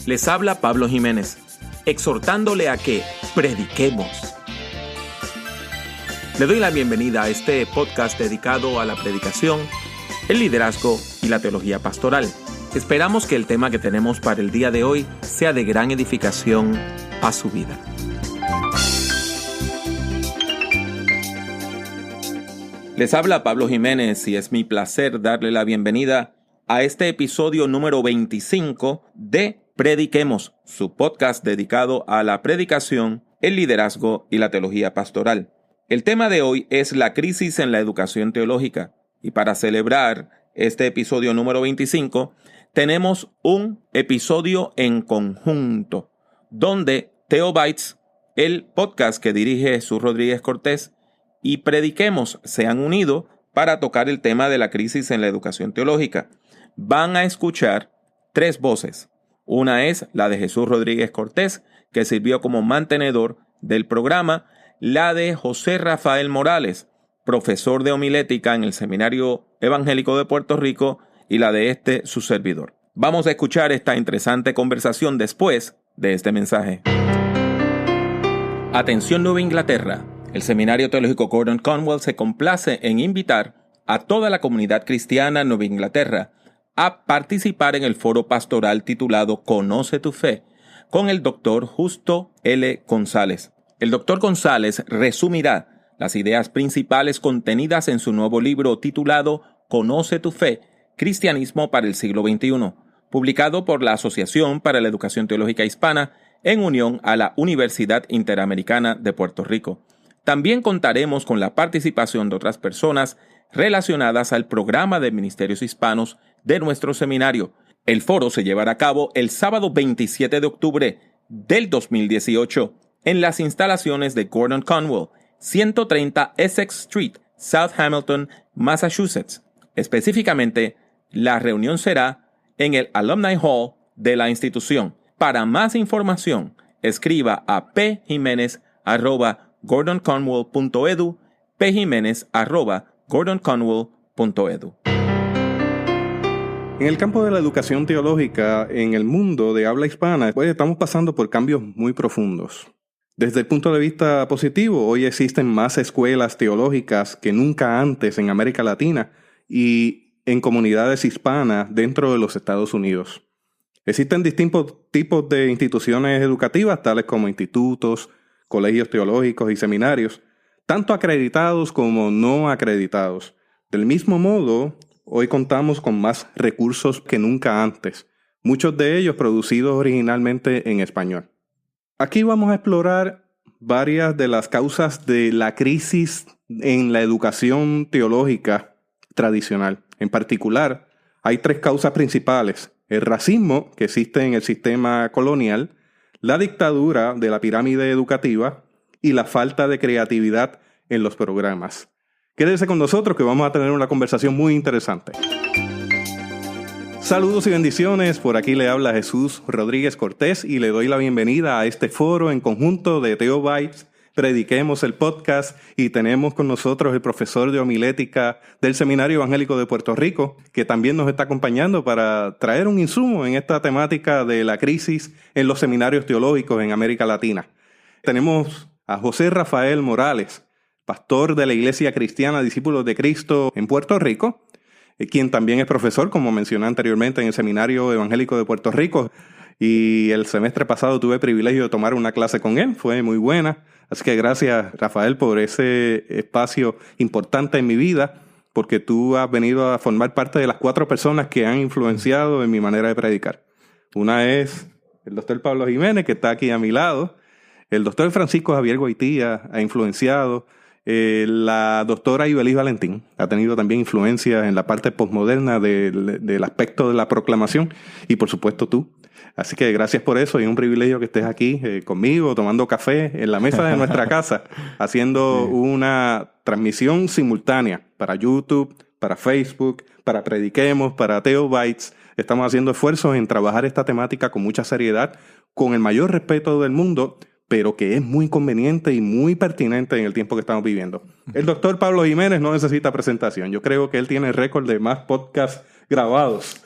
Les habla Pablo Jiménez, exhortándole a que prediquemos. Le doy la bienvenida a este podcast dedicado a la predicación, el liderazgo y la teología pastoral. Esperamos que el tema que tenemos para el día de hoy sea de gran edificación a su vida. Les habla Pablo Jiménez y es mi placer darle la bienvenida a este episodio número 25 de Prediquemos, su podcast dedicado a la predicación, el liderazgo y la teología pastoral. El tema de hoy es la crisis en la educación teológica, y para celebrar este episodio número 25, tenemos un episodio en conjunto, donde Theobites, el podcast que dirige Jesús Rodríguez Cortés, y Prediquemos se han unido para tocar el tema de la crisis en la educación teológica. Van a escuchar tres voces. Una es la de Jesús Rodríguez Cortés, que sirvió como mantenedor del programa, la de José Rafael Morales, profesor de homilética en el Seminario Evangélico de Puerto Rico, y la de su servidor. Vamos a escuchar esta interesante conversación después de este mensaje. Atención Nueva Inglaterra. El Seminario Teológico Gordon Conwell se complace en invitar a toda la comunidad cristiana en Nueva Inglaterra a participar en el foro pastoral titulado Conoce tu Fe, con el Dr. Justo L. González. El Dr. González resumirá las ideas principales contenidas en su nuevo libro titulado Conoce tu Fe, Cristianismo para el siglo XXI, publicado por la Asociación para la Educación Teológica Hispana en unión a la Universidad Interamericana de Puerto Rico. También contaremos con la participación de otras personas relacionadas al programa de ministerios hispanos de nuestro seminario. El foro se llevará a cabo el sábado 27 de octubre del 2018 en las instalaciones de Gordon Conwell, 130 Essex Street, South Hamilton, Massachusetts. Específicamente, la reunión será en el Alumni Hall de la institución. Para más información, escriba a pjimenez@gordonconwell.edu, pjimenez@gordonconwell.edu. En el campo de la educación teológica, en el mundo de habla hispana, pues estamos pasando por cambios muy profundos. Desde el punto de vista positivo, hoy existen más escuelas teológicas que nunca antes en América Latina y en comunidades hispanas dentro de los Estados Unidos. Existen distintos tipos de instituciones educativas, tales como institutos, colegios teológicos y seminarios, tanto acreditados como no acreditados. Del mismo modo, hoy contamos con más recursos que nunca antes, muchos de ellos producidos originalmente en español. Aquí vamos a explorar varias de las causas de la crisis en la educación teológica tradicional. En particular, hay tres causas principales: el racismo que existe en el sistema colonial, la dictadura de la pirámide educativa y la falta de creatividad en los programas. Quédese con nosotros que vamos a tener una conversación muy interesante. Saludos y bendiciones, por aquí le habla Jesús Rodríguez Cortés y le doy la bienvenida a este foro en conjunto de Theobites, Prediquemos el podcast, y tenemos con nosotros el profesor de homilética del Seminario Evangélico de Puerto Rico, que también nos está acompañando para traer un insumo en esta temática de la crisis en los seminarios teológicos en América Latina. Tenemos a José Rafael Morales, pastor de la Iglesia Cristiana Discípulos de Cristo en Puerto Rico, quien también es profesor, como mencioné anteriormente, en el Seminario Evangélico de Puerto Rico. Y el semestre pasado tuve el privilegio de tomar una clase con él, fue muy buena. Así que gracias, Rafael, por ese espacio importante en mi vida, porque tú has venido a formar parte de las 4 personas que han influenciado en mi manera de predicar. Una es el doctor Pablo Jiménez, que está aquí a mi lado. El doctor Francisco Javier Goitía ha influenciado. La doctora Ibeliz Valentín ha tenido también influencia en la parte posmoderna del aspecto de la proclamación. Y por supuesto tú. Así que gracias por eso y es un privilegio que estés aquí conmigo, tomando café en la mesa de nuestra casa, haciendo una transmisión simultánea para YouTube, para Facebook, para Prediquemos, para Theobites. Estamos haciendo esfuerzos en trabajar esta temática con mucha seriedad, con el mayor respeto del mundo, pero que es muy conveniente y muy pertinente en el tiempo que estamos viviendo. El doctor Pablo Jiménez no necesita presentación. Yo creo que él tiene el récord de más podcasts grabados.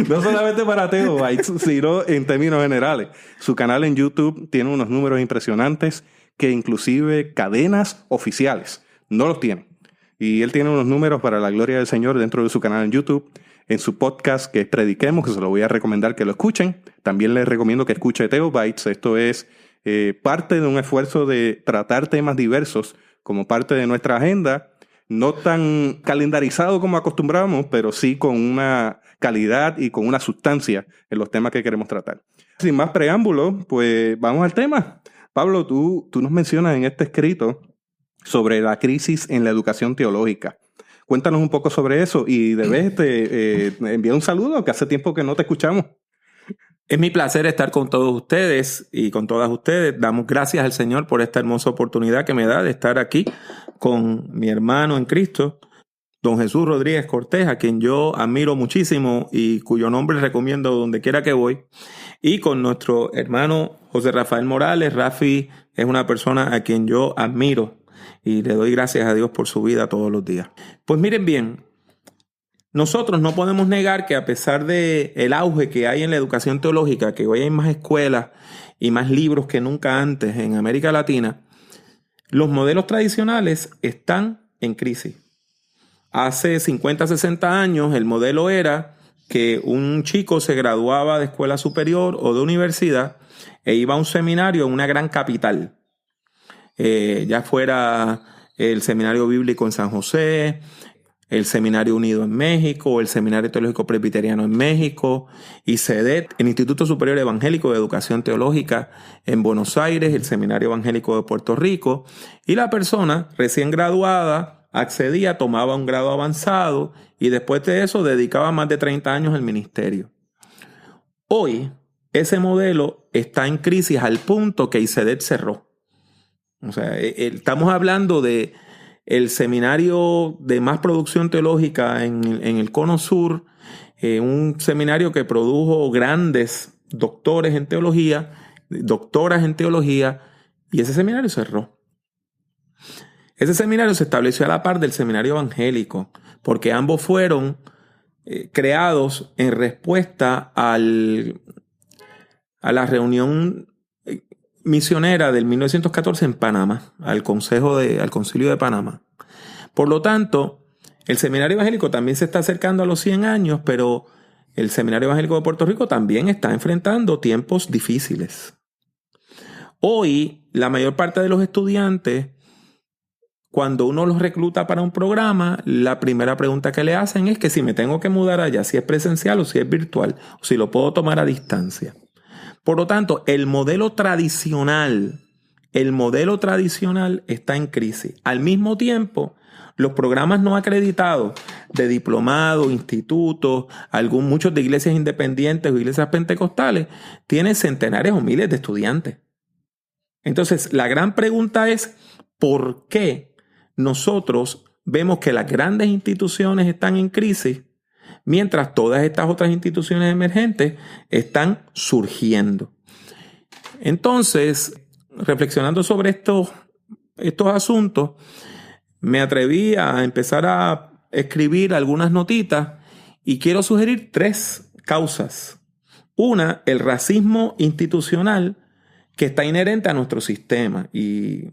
No solamente para Theo Bites, sino en términos generales. Su canal en YouTube tiene unos números impresionantes que inclusive cadenas oficiales no los tienen. Y él tiene unos números para la gloria del Señor dentro de su canal en YouTube. En su podcast que es Prediquemos, que se lo voy a recomendar que lo escuchen. También les recomiendo que escuche Theo Bites. Esto es parte de un esfuerzo de tratar temas diversos como parte de nuestra agenda. No tan calendarizado como acostumbramos, pero sí con una calidad y con una sustancia en los temas que queremos tratar. Sin más preámbulo, pues vamos al tema. Pablo, tú nos mencionas en este escrito sobre la crisis en la educación teológica. Cuéntanos un poco sobre eso y enviar un saludo, que hace tiempo que no te escuchamos. Es mi placer estar con todos ustedes y con todas ustedes. Damos gracias al Señor por esta hermosa oportunidad que me da de estar aquí con mi hermano en Cristo, don Jesús Rodríguez Cortés, a quien yo admiro muchísimo y cuyo nombre recomiendo donde quiera que voy. Y con nuestro hermano José Rafael Morales. Rafi es una persona a quien yo admiro y le doy gracias a Dios por su vida todos los días. Pues miren bien, nosotros no podemos negar que a pesar de el auge que hay en la educación teológica, que hoy hay más escuelas y más libros que nunca antes en América Latina, los modelos tradicionales están en crisis. Hace 50, 60 años el modelo era que un chico se graduaba de escuela superior o de universidad e iba a un seminario en una gran capital. Ya fuera el Seminario Bíblico en San José, el Seminario Unido en México, o el Seminario Teológico Presbiteriano en México, ICEDET, el Instituto Superior Evangélico de Educación Teológica en Buenos Aires, el Seminario Evangélico de Puerto Rico, y la persona recién graduada accedía, tomaba un grado avanzado y después de eso dedicaba más de 30 años al ministerio. Hoy, ese modelo está en crisis al punto que ICEDET cerró. O sea, estamos hablando de el seminario de más producción teológica en el Cono Sur, un seminario que produjo grandes doctores en teología, doctoras en teología, y ese seminario cerró. Ese seminario se estableció a la par del seminario evangélico, porque ambos fueron creados en respuesta a la reunión misionera del 1914 en Panamá, al Concilio de Panamá. Por lo tanto, el Seminario Evangélico también se está acercando a los 100 años, pero el Seminario Evangélico de Puerto Rico también está enfrentando tiempos difíciles. Hoy, la mayor parte de los estudiantes, cuando uno los recluta para un programa, la primera pregunta que le hacen es que si me tengo que mudar allá, si es presencial o si es virtual, o si lo puedo tomar a distancia. Por lo tanto, el modelo tradicional está en crisis. Al mismo tiempo, los programas no acreditados de diplomado, institutos, muchos de iglesias independientes o iglesias pentecostales, tienen centenares o miles de estudiantes. Entonces, la gran pregunta es, ¿por qué nosotros vemos que las grandes instituciones están en crisis mientras todas estas otras instituciones emergentes están surgiendo? Entonces, reflexionando sobre estos asuntos, me atreví a empezar a escribir algunas notitas y quiero sugerir 3 causas. Una, el racismo institucional que está inherente a nuestro sistema. Y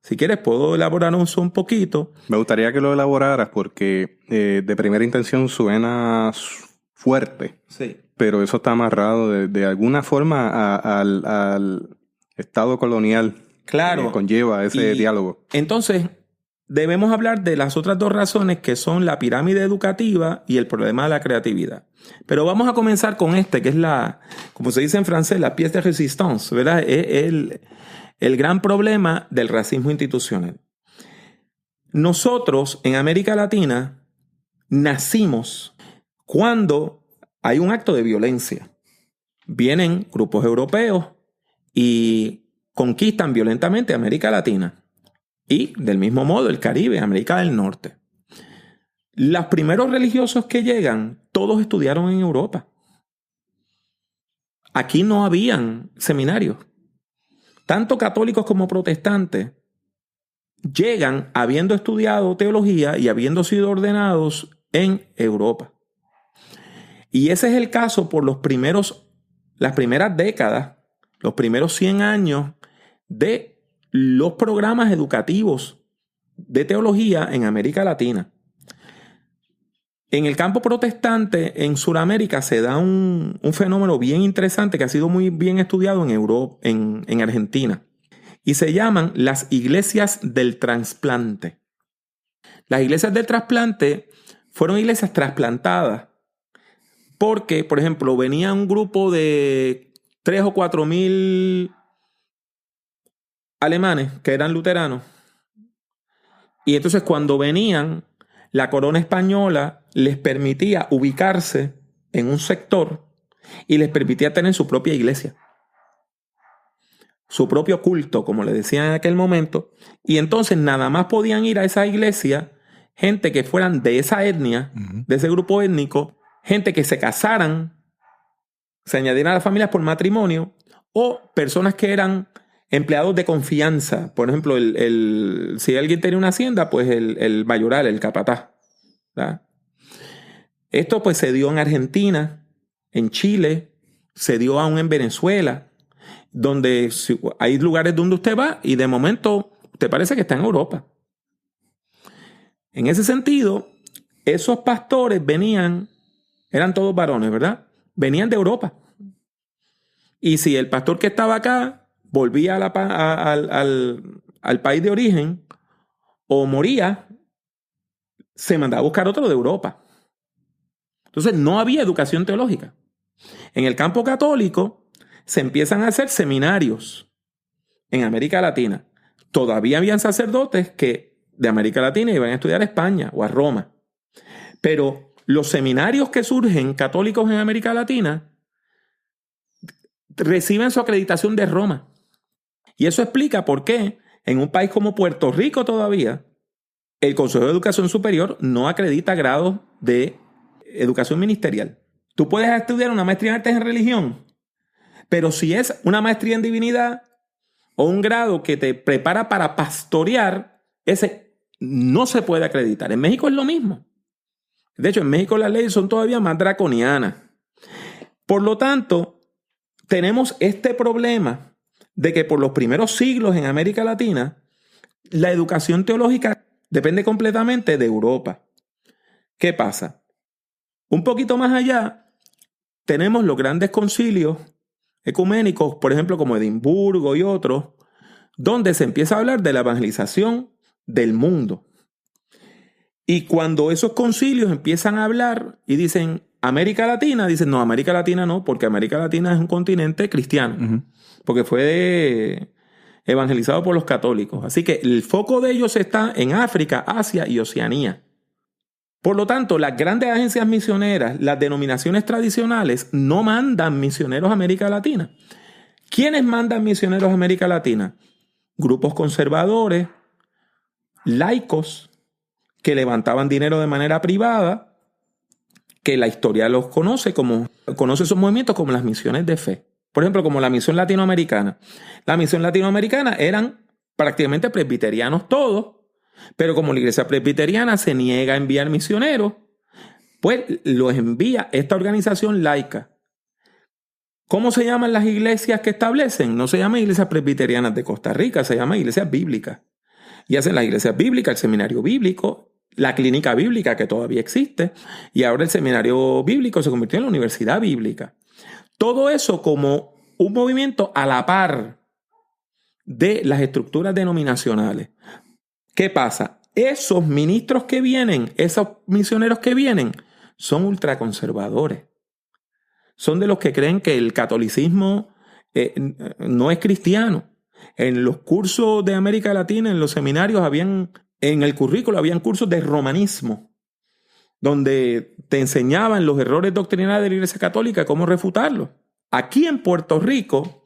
si quieres puedo elaborar eso un poquito. Me gustaría que lo elaboraras porque de primera intención suena fuerte. Sí. Pero eso está amarrado de alguna forma al Estado colonial. Claro. Que conlleva ese diálogo. Entonces, debemos hablar de las otras 2 razones que son la pirámide educativa y el problema de la creatividad. Pero vamos a comenzar con que es como se dice en francés, la pièce de résistance, ¿verdad? Es el gran problema del racismo institucional. Nosotros en América Latina nacimos cuando hay un acto de violencia. Vienen grupos europeos y conquistan violentamente América Latina. Y del mismo modo el Caribe, América del Norte. Los primeros religiosos que llegan, todos estudiaron en Europa. Aquí no habían seminarios. Tanto católicos como protestantes llegan habiendo estudiado teología y habiendo sido ordenados en Europa. Y ese es el caso por las primeras décadas, los primeros 100 años de los programas educativos de teología en América Latina. En el campo protestante, en Sudamérica, se da un fenómeno bien interesante que ha sido muy bien estudiado en Europa, en Argentina. Y se llaman las iglesias del trasplante. Las iglesias del trasplante fueron iglesias trasplantadas porque, por ejemplo, venía un grupo de 3 o 4 mil alemanes que eran luteranos. Y entonces cuando venían, la corona española les permitía ubicarse en un sector y les permitía tener su propia iglesia, su propio culto, como le decían en aquel momento. Y entonces nada más podían ir a esa iglesia gente que fueran de esa etnia, de ese grupo étnico, gente que se casaran, se añadieran a las familias por matrimonio, o personas que eran empleados de confianza. Por ejemplo, si alguien tenía una hacienda, pues el mayoral, el capataz, ¿verdad? Esto pues se dio en Argentina, en Chile, se dio aún en Venezuela, donde hay lugares donde usted va y de momento te parece que está en Europa. En ese sentido, esos pastores eran todos varones, ¿verdad? Venían de Europa. Y si el pastor que estaba acá volvía al país de origen o moría, se mandaba a buscar otro de Europa. Entonces no había educación teológica. En el campo católico se empiezan a hacer seminarios en América Latina. Todavía habían sacerdotes que de América Latina iban a estudiar a España o a Roma. Pero los seminarios que surgen católicos en América Latina reciben su acreditación de Roma. Y eso explica por qué en un país como Puerto Rico todavía el Consejo de Educación Superior no acredita grados de educación ministerial. Tú puedes estudiar una maestría en artes en religión, pero si es una maestría en divinidad o un grado que te prepara para pastorear, ese no se puede acreditar. En México es lo mismo. De hecho, en México las leyes son todavía más draconianas. Por lo tanto, tenemos este problema de que por los primeros siglos en América Latina, la educación teológica depende completamente de Europa. ¿Qué pasa? Un poquito más allá, tenemos los grandes concilios ecuménicos, por ejemplo, como Edimburgo y otros, donde se empieza a hablar de la evangelización del mundo. Y cuando esos concilios empiezan a hablar y dicen América Latina, dicen no, América Latina no, porque América Latina es un continente cristiano, porque fue evangelizado por los católicos. Así que el foco de ellos está en África, Asia y Oceanía. Por lo tanto, las grandes agencias misioneras, las denominaciones tradicionales, no mandan misioneros a América Latina. ¿Quiénes mandan misioneros a América Latina? Grupos conservadores, laicos, que levantaban dinero de manera privada, que la historia los conoce esos movimientos como las misiones de fe. Por ejemplo, como la misión latinoamericana. La misión latinoamericana eran prácticamente presbiterianos todos, pero como la iglesia presbiteriana se niega a enviar misioneros, pues los envía esta organización laica. ¿Cómo se llaman las iglesias que establecen? No se llaman iglesias presbiterianas de Costa Rica, se llaman iglesias bíblicas. Y hacen las iglesias bíblicas, el seminario bíblico, la clínica bíblica que todavía existe, y ahora el seminario bíblico se convirtió en la universidad bíblica. Todo eso como un movimiento a la par de las estructuras denominacionales. ¿Qué pasa? Esos ministros que vienen, esos misioneros que vienen, son ultraconservadores. Son de los que creen que el catolicismo no es cristiano. En los cursos de América Latina, en los seminarios, en el currículo habían cursos de romanismo, donde te enseñaban los errores doctrinales de la Iglesia Católica, cómo refutarlos. Aquí en Puerto Rico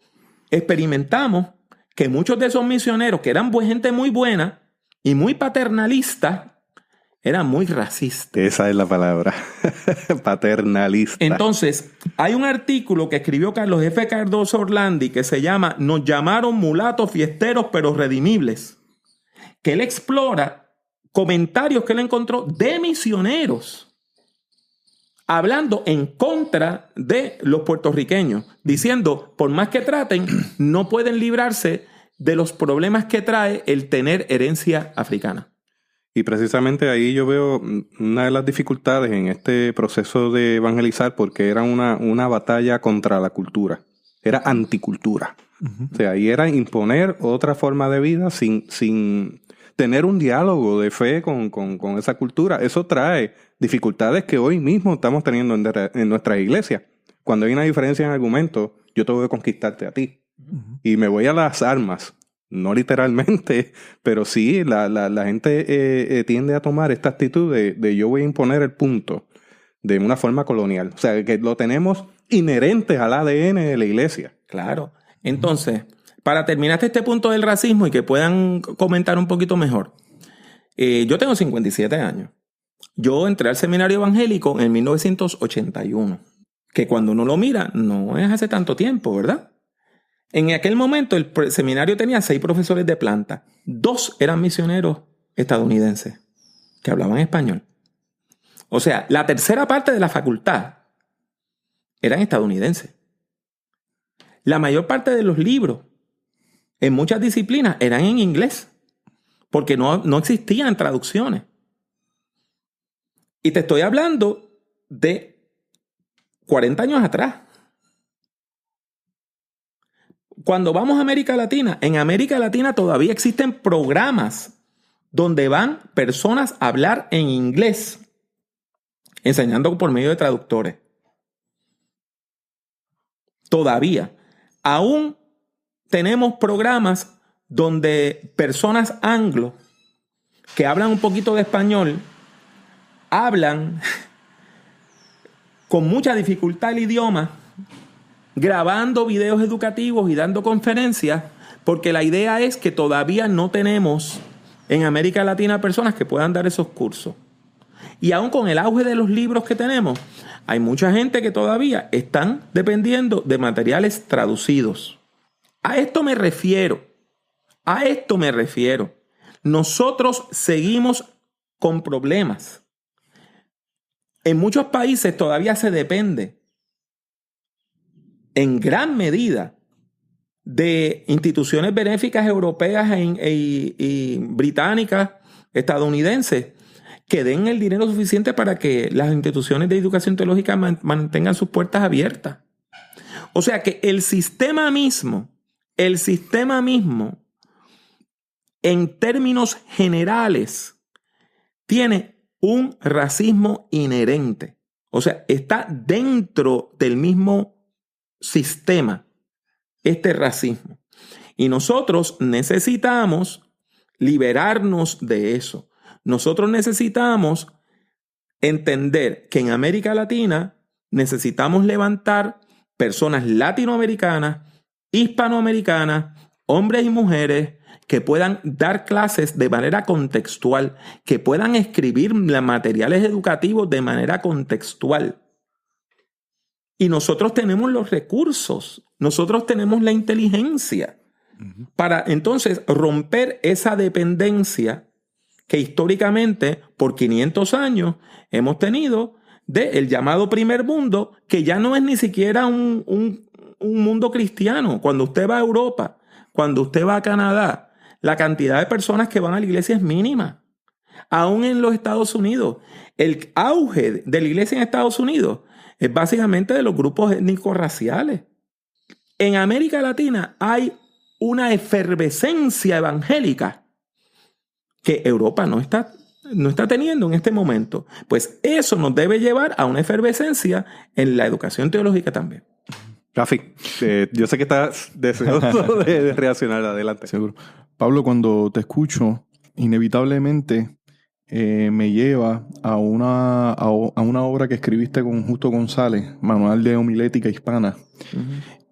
experimentamos que muchos de esos misioneros, que eran gente muy buena y muy paternalistas, eran muy racistas. Esa es la palabra, paternalista. Entonces, hay un artículo que escribió Carlos F. Cardoso Orlandi que se llama Nos llamaron mulatos fiesteros pero redimibles, que él explora comentarios que él encontró de misioneros hablando en contra de los puertorriqueños, diciendo, por más que traten, no pueden librarse de los problemas que trae el tener herencia africana. Y precisamente ahí yo veo una de las dificultades en este proceso de evangelizar, porque era una batalla contra la cultura. Era anticultura. Uh-huh. O sea, ahí era imponer otra forma de vida sin tener un diálogo de fe con esa cultura. Eso trae dificultades que hoy mismo estamos teniendo en nuestras iglesias. Cuando hay una diferencia en argumentos, yo tengo que conquistarte a ti. Uh-huh. Y me voy a las armas. No literalmente, pero sí, la gente tiende a tomar esta actitud de yo voy a imponer el punto de una forma colonial. O sea, que lo tenemos inherente al ADN de la iglesia. Claro. Entonces, para terminar este punto del racismo y que puedan comentar un poquito mejor, yo tengo 57 años. Yo entré al seminario evangélico en 1981, que cuando uno lo mira no es hace tanto tiempo, ¿verdad? En aquel momento el seminario tenía 6 profesores de planta. 2 eran misioneros estadounidenses que hablaban español. O sea, la tercera parte de la facultad eran estadounidenses. La mayor parte de los libros en muchas disciplinas eran en inglés porque no existían traducciones. Y te estoy hablando de 40 años atrás. Cuando vamos a América Latina, en América Latina todavía existen programas donde van personas a hablar en inglés, enseñando por medio de traductores. Todavía. Aún tenemos programas donde personas anglo que hablan un poquito de español hablan con mucha dificultad el idioma, grabando videos educativos y dando conferencias, porque la idea es que todavía no tenemos en América Latina personas que puedan dar esos cursos. Y aún con el auge de los libros que tenemos, hay mucha gente que todavía están dependiendo de materiales traducidos. A esto me refiero. Nosotros seguimos con problemas. En muchos países todavía se depende en gran medida de instituciones benéficas europeas y británicas, estadounidenses, que den el dinero suficiente para que las instituciones de educación teológica mantengan sus puertas abiertas. O sea que el sistema mismo, en términos generales, tiene un racismo inherente. O sea, está dentro del mismo sistema este racismo. Y nosotros necesitamos liberarnos de eso. Nosotros necesitamos entender que en América Latina necesitamos levantar personas latinoamericanas, hispanoamericanas, hombres y mujeres que puedan dar clases de manera contextual, que puedan escribir materiales educativos de manera contextual. Y nosotros tenemos los recursos, nosotros tenemos la inteligencia para entonces romper esa dependencia que históricamente por 500 años hemos tenido del llamado primer mundo, que ya no es ni siquiera un mundo cristiano. Cuando usted va a Europa, cuando usted va a Canadá, la cantidad de personas que van a la iglesia es mínima. Aún en los Estados Unidos, el auge de la iglesia en Estados Unidos es básicamente de los grupos étnicos raciales. En América Latina hay una efervescencia evangélica que Europa no está teniendo en este momento. Pues eso nos debe llevar a una efervescencia en la educación teológica también. Rafi, yo sé que estás deseoso de reaccionar. Adelante. Seguro. Pablo, cuando te escucho, inevitablemente me lleva a una obra que escribiste con Justo González, Manual de Homilética Hispana. Uh-huh.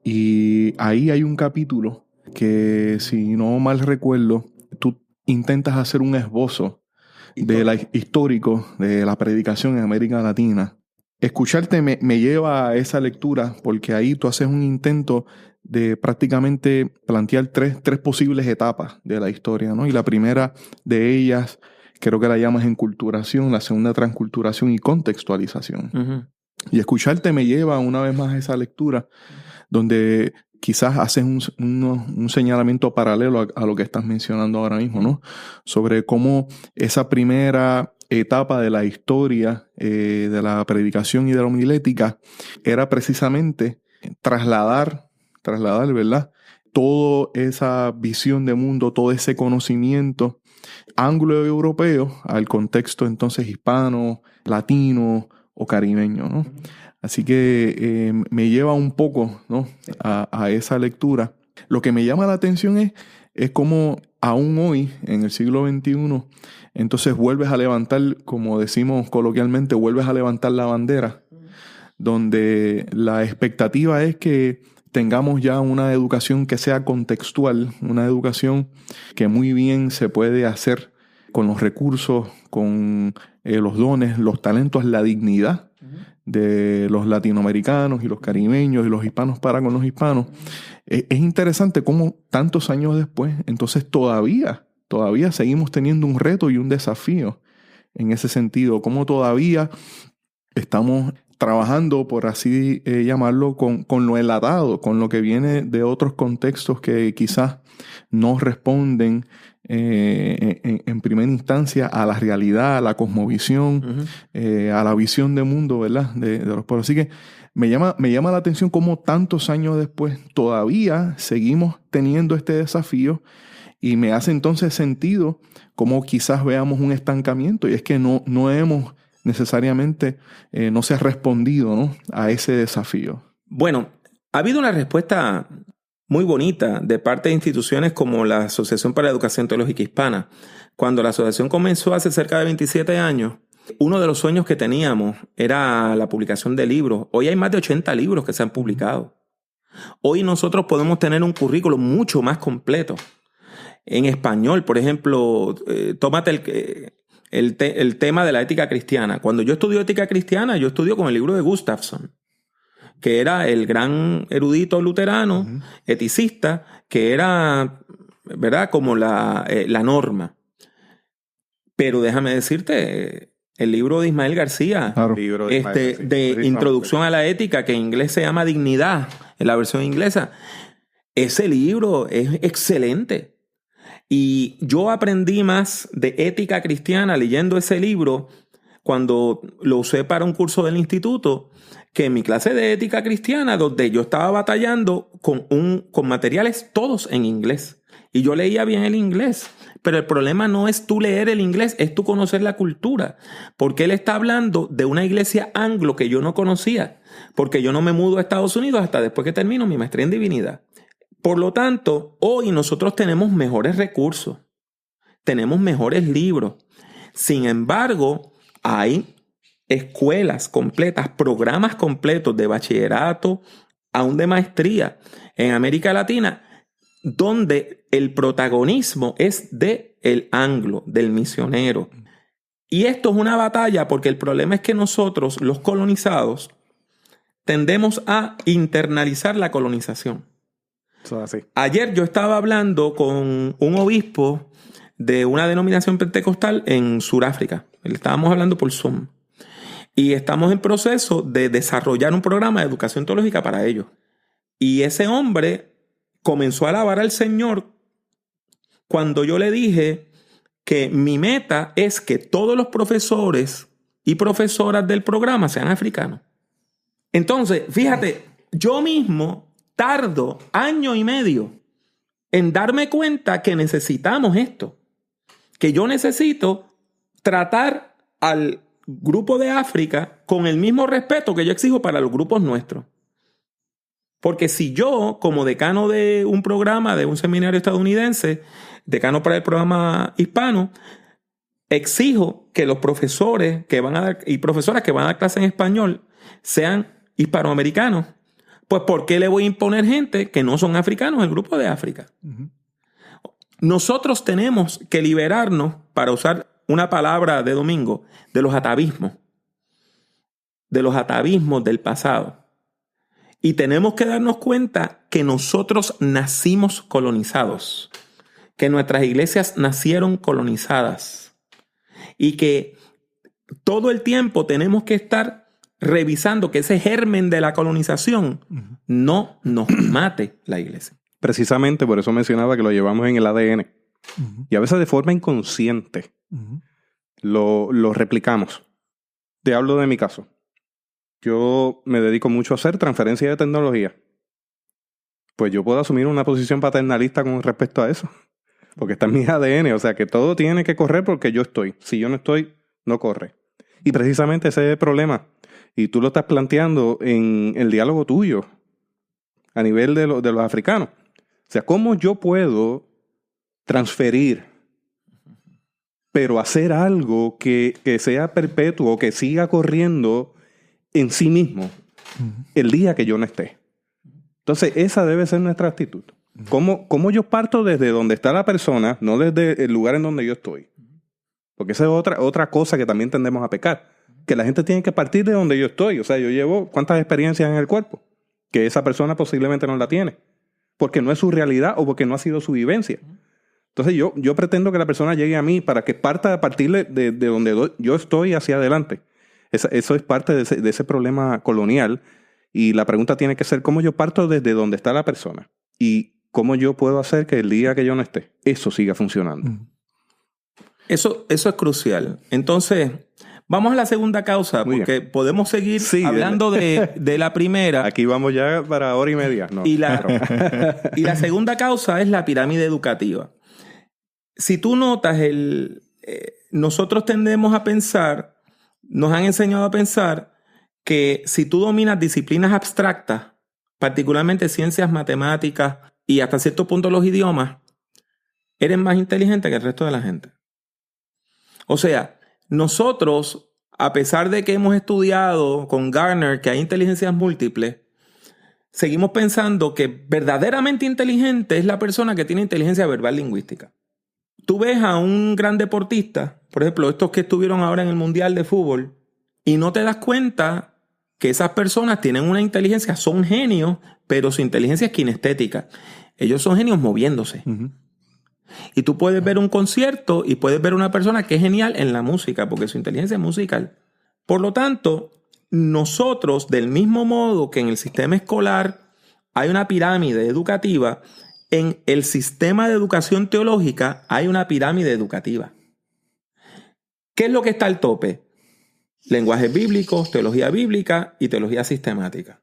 Y ahí hay un capítulo que, si no mal recuerdo, tú intentas hacer un esbozo histórico de la predicación en América Latina. Escucharte me lleva a esa lectura, porque ahí tú haces un intento de prácticamente plantear tres posibles etapas de la historia, ¿no? Y la primera de ellas, creo que la llamas enculturación, la segunda transculturación y contextualización. Uh-huh. Y escucharte me lleva una vez más a esa lectura donde quizás haces un señalamiento paralelo a lo que estás mencionando ahora mismo, ¿no? Sobre cómo esa primera etapa de la historia de la predicación y de la homilética era precisamente trasladar, ¿verdad? Toda esa visión de mundo, todo ese conocimiento anglo-europeo al contexto entonces hispano, latino o caribeño, ¿no? Así que me lleva un poco, ¿no? a esa lectura. Lo que me llama la atención es cómo aún hoy, en el siglo XXI, entonces vuelves a levantar, como decimos coloquialmente, vuelves a levantar la bandera, donde la expectativa es que tengamos ya una educación que sea contextual, una educación que muy bien se puede hacer con los recursos, con los dones, los talentos, la dignidad de los latinoamericanos y los caribeños y los hispanos para con los hispanos. Es interesante cómo tantos años después, entonces todavía seguimos teniendo un reto y un desafío en ese sentido, cómo todavía estamos trabajando, por así llamarlo, con lo enlatado, con lo que viene de otros contextos que quizás no responden en primera instancia a la realidad, a la cosmovisión, a la visión de mundo, ¿verdad? De los pueblos. Así que me llama la atención cómo tantos años después todavía seguimos teniendo este desafío, y me hace entonces sentido cómo quizás veamos un estancamiento, y es que no hemos necesariamente, no se ha respondido, ¿no? a ese desafío. Bueno, ha habido una respuesta muy bonita de parte de instituciones como la Asociación para la Educación Teológica Hispana. Cuando la asociación comenzó hace cerca de 27 años, uno de los sueños que teníamos era la publicación de libros. Hoy hay más de 80 libros que se han publicado. Hoy nosotros podemos tener un currículo mucho más completo. En español, por ejemplo, tómate el tema de la ética cristiana. Cuando yo estudio ética cristiana, yo estudio con el libro de Gustafson, que era el gran erudito luterano, eticista, que era, ¿verdad?, como la norma. Pero déjame decirte, el libro de Ismael García, Claro. de Introducción a la Ética, que en inglés se llama Dignidad, en la versión inglesa, ese libro es excelente. Y yo aprendí más de ética cristiana leyendo ese libro cuando lo usé para un curso del instituto, que en mi clase de ética cristiana, donde yo estaba batallando con materiales todos en inglés. Y yo leía bien el inglés. Pero el problema no es tú leer el inglés, es tú conocer la cultura. Porque él está hablando de una iglesia anglo que yo no conocía. Porque yo no me mudo a Estados Unidos hasta después que termino mi maestría en divinidad. Por lo tanto, hoy nosotros tenemos mejores recursos, tenemos mejores libros. Sin embargo, hay escuelas completas, programas completos de bachillerato, aún de maestría en América Latina, donde el protagonismo es del anglo, del misionero. Y esto es una batalla porque el problema es que nosotros, los colonizados, tendemos a internalizar la colonización. Así. Ayer yo estaba hablando con un obispo de una denominación pentecostal en Sudáfrica. Le estábamos hablando por Zoom. Y estamos en proceso de desarrollar un programa de educación teológica para ellos. Y ese hombre comenzó a alabar al Señor cuando yo le dije que mi meta es que todos los profesores y profesoras del programa sean africanos. Entonces, fíjate, yo mismo tardo 1 año y medio en darme cuenta que necesitamos esto. Que yo necesito tratar al grupo de África con el mismo respeto que yo exijo para los grupos nuestros. Porque si yo, como decano de un programa, de un seminario estadounidense, decano para el programa hispano, exijo que los profesores que van a dar y profesoras que van a dar clase en español sean hispanoamericanos, pues ¿por qué le voy a imponer gente que no son africanos al grupo de África? Nosotros tenemos que liberarnos, para usar una palabra de domingo, de los atavismos del pasado. Y tenemos que darnos cuenta que nosotros nacimos colonizados, que nuestras iglesias nacieron colonizadas y que todo el tiempo tenemos que estar revisando que ese germen de la colonización no nos mate la iglesia. Precisamente por eso mencionaba que lo llevamos en el ADN. Y a veces de forma inconsciente lo replicamos. Te hablo de mi caso. Yo me dedico mucho a hacer transferencia de tecnología. Pues yo puedo asumir una posición paternalista con respecto a eso. Porque está en mi ADN. O sea, que todo tiene que correr porque yo estoy. Si yo no estoy, no corre. Y precisamente ese es el problema. Y tú lo estás planteando en el diálogo tuyo a nivel de los africanos. O sea, ¿cómo yo puedo transferir, pero hacer algo que sea perpetuo, que siga corriendo en sí mismo el día que yo no esté? Entonces, esa debe ser nuestra actitud. ¿Cómo yo parto desde donde está la persona, no desde el lugar en donde yo estoy? Porque esa es otra cosa que también tendemos a pecar. Que la gente tiene que partir de donde yo estoy. O sea, yo llevo cuántas experiencias en el cuerpo que esa persona posiblemente no la tiene. Porque no es su realidad o porque no ha sido su vivencia. Entonces yo pretendo que la persona llegue a mí para que parta a partir de donde yo estoy hacia adelante. Eso es parte de ese problema colonial. Y la pregunta tiene que ser cómo yo parto desde donde está la persona. Y cómo yo puedo hacer que el día que yo no esté, eso siga funcionando. Eso es crucial. Entonces, vamos a la segunda causa, Muy porque bien. podemos seguir hablando de la primera. Aquí vamos ya para hora y media. No, y la segunda causa es la pirámide educativa. Si tú notas, nosotros tendemos a pensar, nos han enseñado a pensar que si tú dominas disciplinas abstractas, particularmente ciencias, matemáticas y hasta cierto punto los idiomas, eres más inteligente que el resto de la gente. O sea, nosotros, a pesar de que hemos estudiado con Garner que hay inteligencias múltiples, seguimos pensando que verdaderamente inteligente es la persona que tiene inteligencia verbal lingüística. Tú ves a un gran deportista, por ejemplo, estos que estuvieron ahora en el Mundial de Fútbol, y no te das cuenta que esas personas tienen una inteligencia, son genios, pero su inteligencia es kinestética. Ellos son genios moviéndose. Y tú puedes ver un concierto y puedes ver una persona que es genial en la música, porque su inteligencia es musical. Por lo tanto, nosotros, del mismo modo que en el sistema escolar hay una pirámide educativa, en el sistema de educación teológica hay una pirámide educativa. ¿Qué es lo que está al tope? Lenguajes bíblicos, teología bíblica y teología sistemática.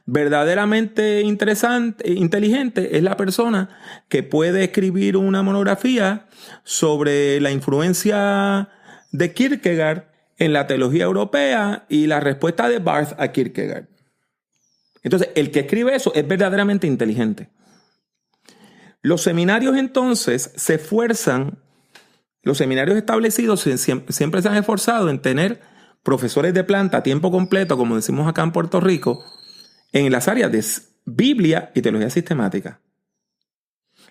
Verdaderamente inteligente es la persona que puede escribir una monografía sobre la influencia de Kierkegaard en la teología europea y la respuesta de Barth a Kierkegaard. Entonces, el que escribe eso es verdaderamente inteligente. Los seminarios entonces se esfuerzan, los seminarios establecidos siempre se han esforzado en tener profesores de planta a tiempo completo, como decimos acá en Puerto Rico, en las áreas de Biblia y teología sistemática.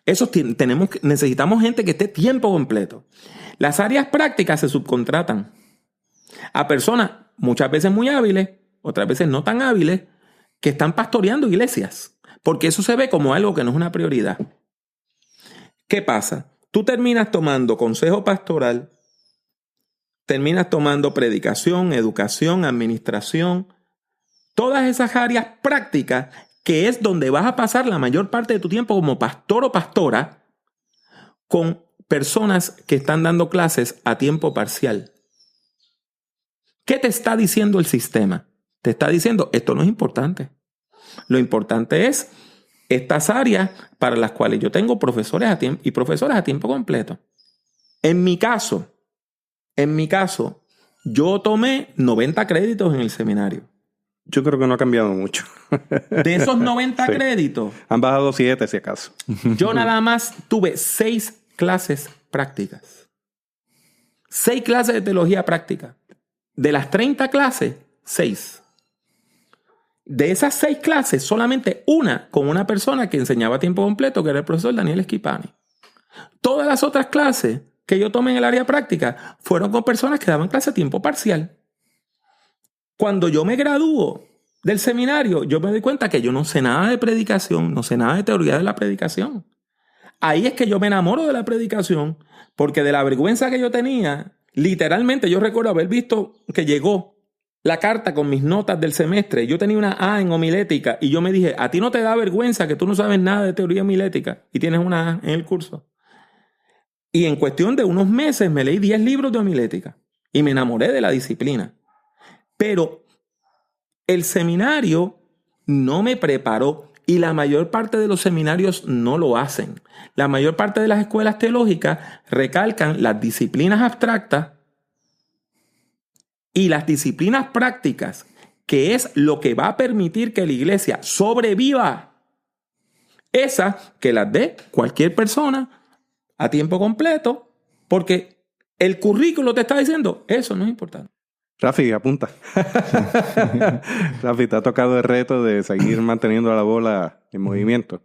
Necesitamos gente que esté tiempo completo. Las áreas prácticas se subcontratan a personas muchas veces muy hábiles, otras veces no tan hábiles, que están pastoreando iglesias, porque eso se ve como algo que no es una prioridad. ¿Qué pasa? Tú terminas tomando consejo pastoral, terminas tomando predicación, educación, administración, todas esas áreas prácticas que es donde vas a pasar la mayor parte de tu tiempo como pastor o pastora con personas que están dando clases a tiempo parcial. ¿Qué te está diciendo el sistema? Te está diciendo, esto no es importante. Lo importante es estas áreas para las cuales yo tengo profesores a tiempo y profesoras a tiempo completo. En mi caso, yo tomé 90 créditos en el seminario. Yo creo que no ha cambiado mucho. De esos 90 sí. créditos, han bajado 7 si acaso. Yo nada más tuve 6 clases prácticas. 6 clases de teología práctica. De las 30 clases, 6. De esas 6 clases, solamente una con una persona que enseñaba a tiempo completo, que era el profesor Daniel Esquipani. Todas las otras clases que yo tomé en el área práctica fueron con personas que daban clase a tiempo parcial. Cuando yo me gradúo del seminario, yo me doy cuenta que yo no sé nada de predicación, no sé nada de teoría de la predicación. Ahí es que yo me enamoro de la predicación, porque de la vergüenza que yo tenía, literalmente yo recuerdo haber visto que llegó la carta con mis notas del semestre. Yo tenía una A en homilética y yo me dije, ¿a ti no te da vergüenza que tú no sabes nada de teoría homilética y tienes una A en el curso? Y en cuestión de unos meses me leí 10 libros de homilética y me enamoré de la disciplina. Pero el seminario no me preparó y la mayor parte de los seminarios no lo hacen. La mayor parte de las escuelas teológicas recalcan las disciplinas abstractas y las disciplinas prácticas, que es lo que va a permitir que la iglesia sobreviva. Esas que las dé cualquier persona a tiempo completo, porque el currículo te está diciendo, eso no es importante. Rafi, apunta. Rafi, te ha tocado el reto de seguir manteniendo la bola en movimiento.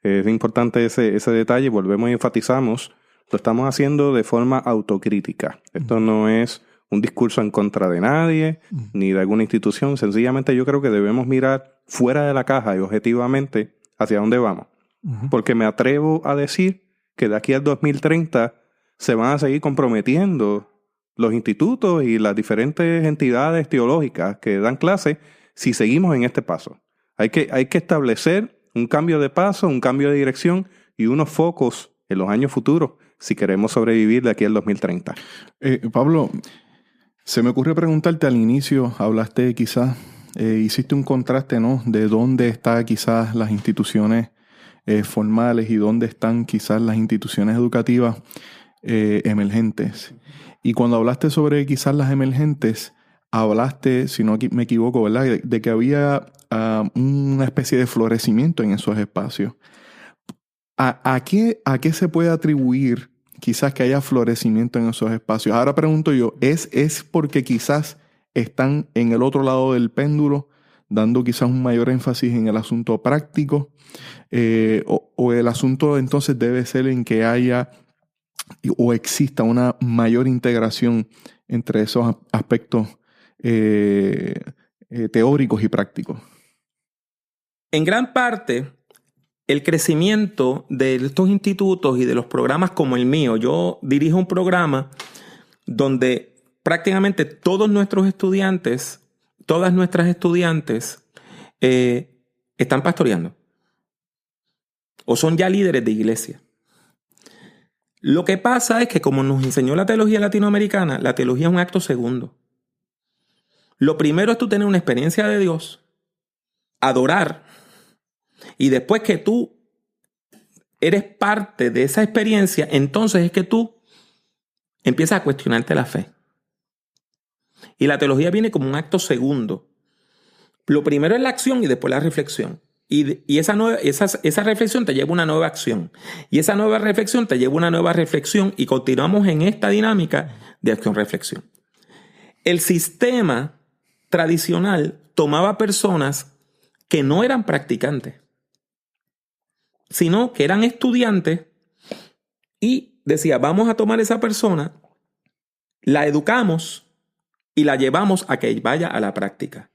Es importante ese detalle. Volvemos y enfatizamos. Lo estamos haciendo de forma autocrítica. Esto no es un discurso en contra de nadie, ni de alguna institución. Sencillamente yo creo que debemos mirar fuera de la caja y objetivamente hacia dónde vamos. Porque me atrevo a decir que de aquí al 2030 se van a seguir comprometiendo los institutos y las diferentes entidades teológicas que dan clases si seguimos en este paso. Hay que establecer un cambio de paso, un cambio de dirección y unos focos en los años futuros si queremos sobrevivir de aquí al 2030. Pablo, se me ocurre preguntarte al inicio, hablaste quizás, hiciste un contraste, ¿no? De dónde están quizás las instituciones formales y dónde están quizás las instituciones educativas emergentes. Y cuando hablaste sobre quizás las emergentes, hablaste, si no me equivoco, ¿verdad? De que había una especie de florecimiento en esos espacios. ¿A qué se puede atribuir quizás que haya florecimiento en esos espacios? Ahora pregunto yo, ¿es porque quizás están en el otro lado del péndulo, dando quizás un mayor énfasis en el asunto práctico? ¿O el asunto entonces debe ser en que haya o exista una mayor integración entre esos aspectos teóricos y prácticos? En gran parte, el crecimiento de estos institutos y de los programas como el mío, yo dirijo un programa donde prácticamente todos nuestros estudiantes, todas nuestras estudiantes están pastoreando o son ya líderes de iglesia. Lo que pasa es que, como nos enseñó la teología latinoamericana, la teología es un acto segundo. Lo primero es tú tener una experiencia de Dios, adorar, y después que tú eres parte de esa experiencia, entonces es que tú empiezas a cuestionarte la fe. Y la teología viene como un acto segundo. Lo primero es la acción y después la reflexión. Y esa reflexión te lleva a una nueva acción. Y esa nueva reflexión te lleva a una nueva reflexión y continuamos en esta dinámica de acción-reflexión. El sistema tradicional tomaba personas que no eran practicantes, sino que eran estudiantes y decía, vamos a tomar esa persona, la educamos y la llevamos a que vaya a la práctica.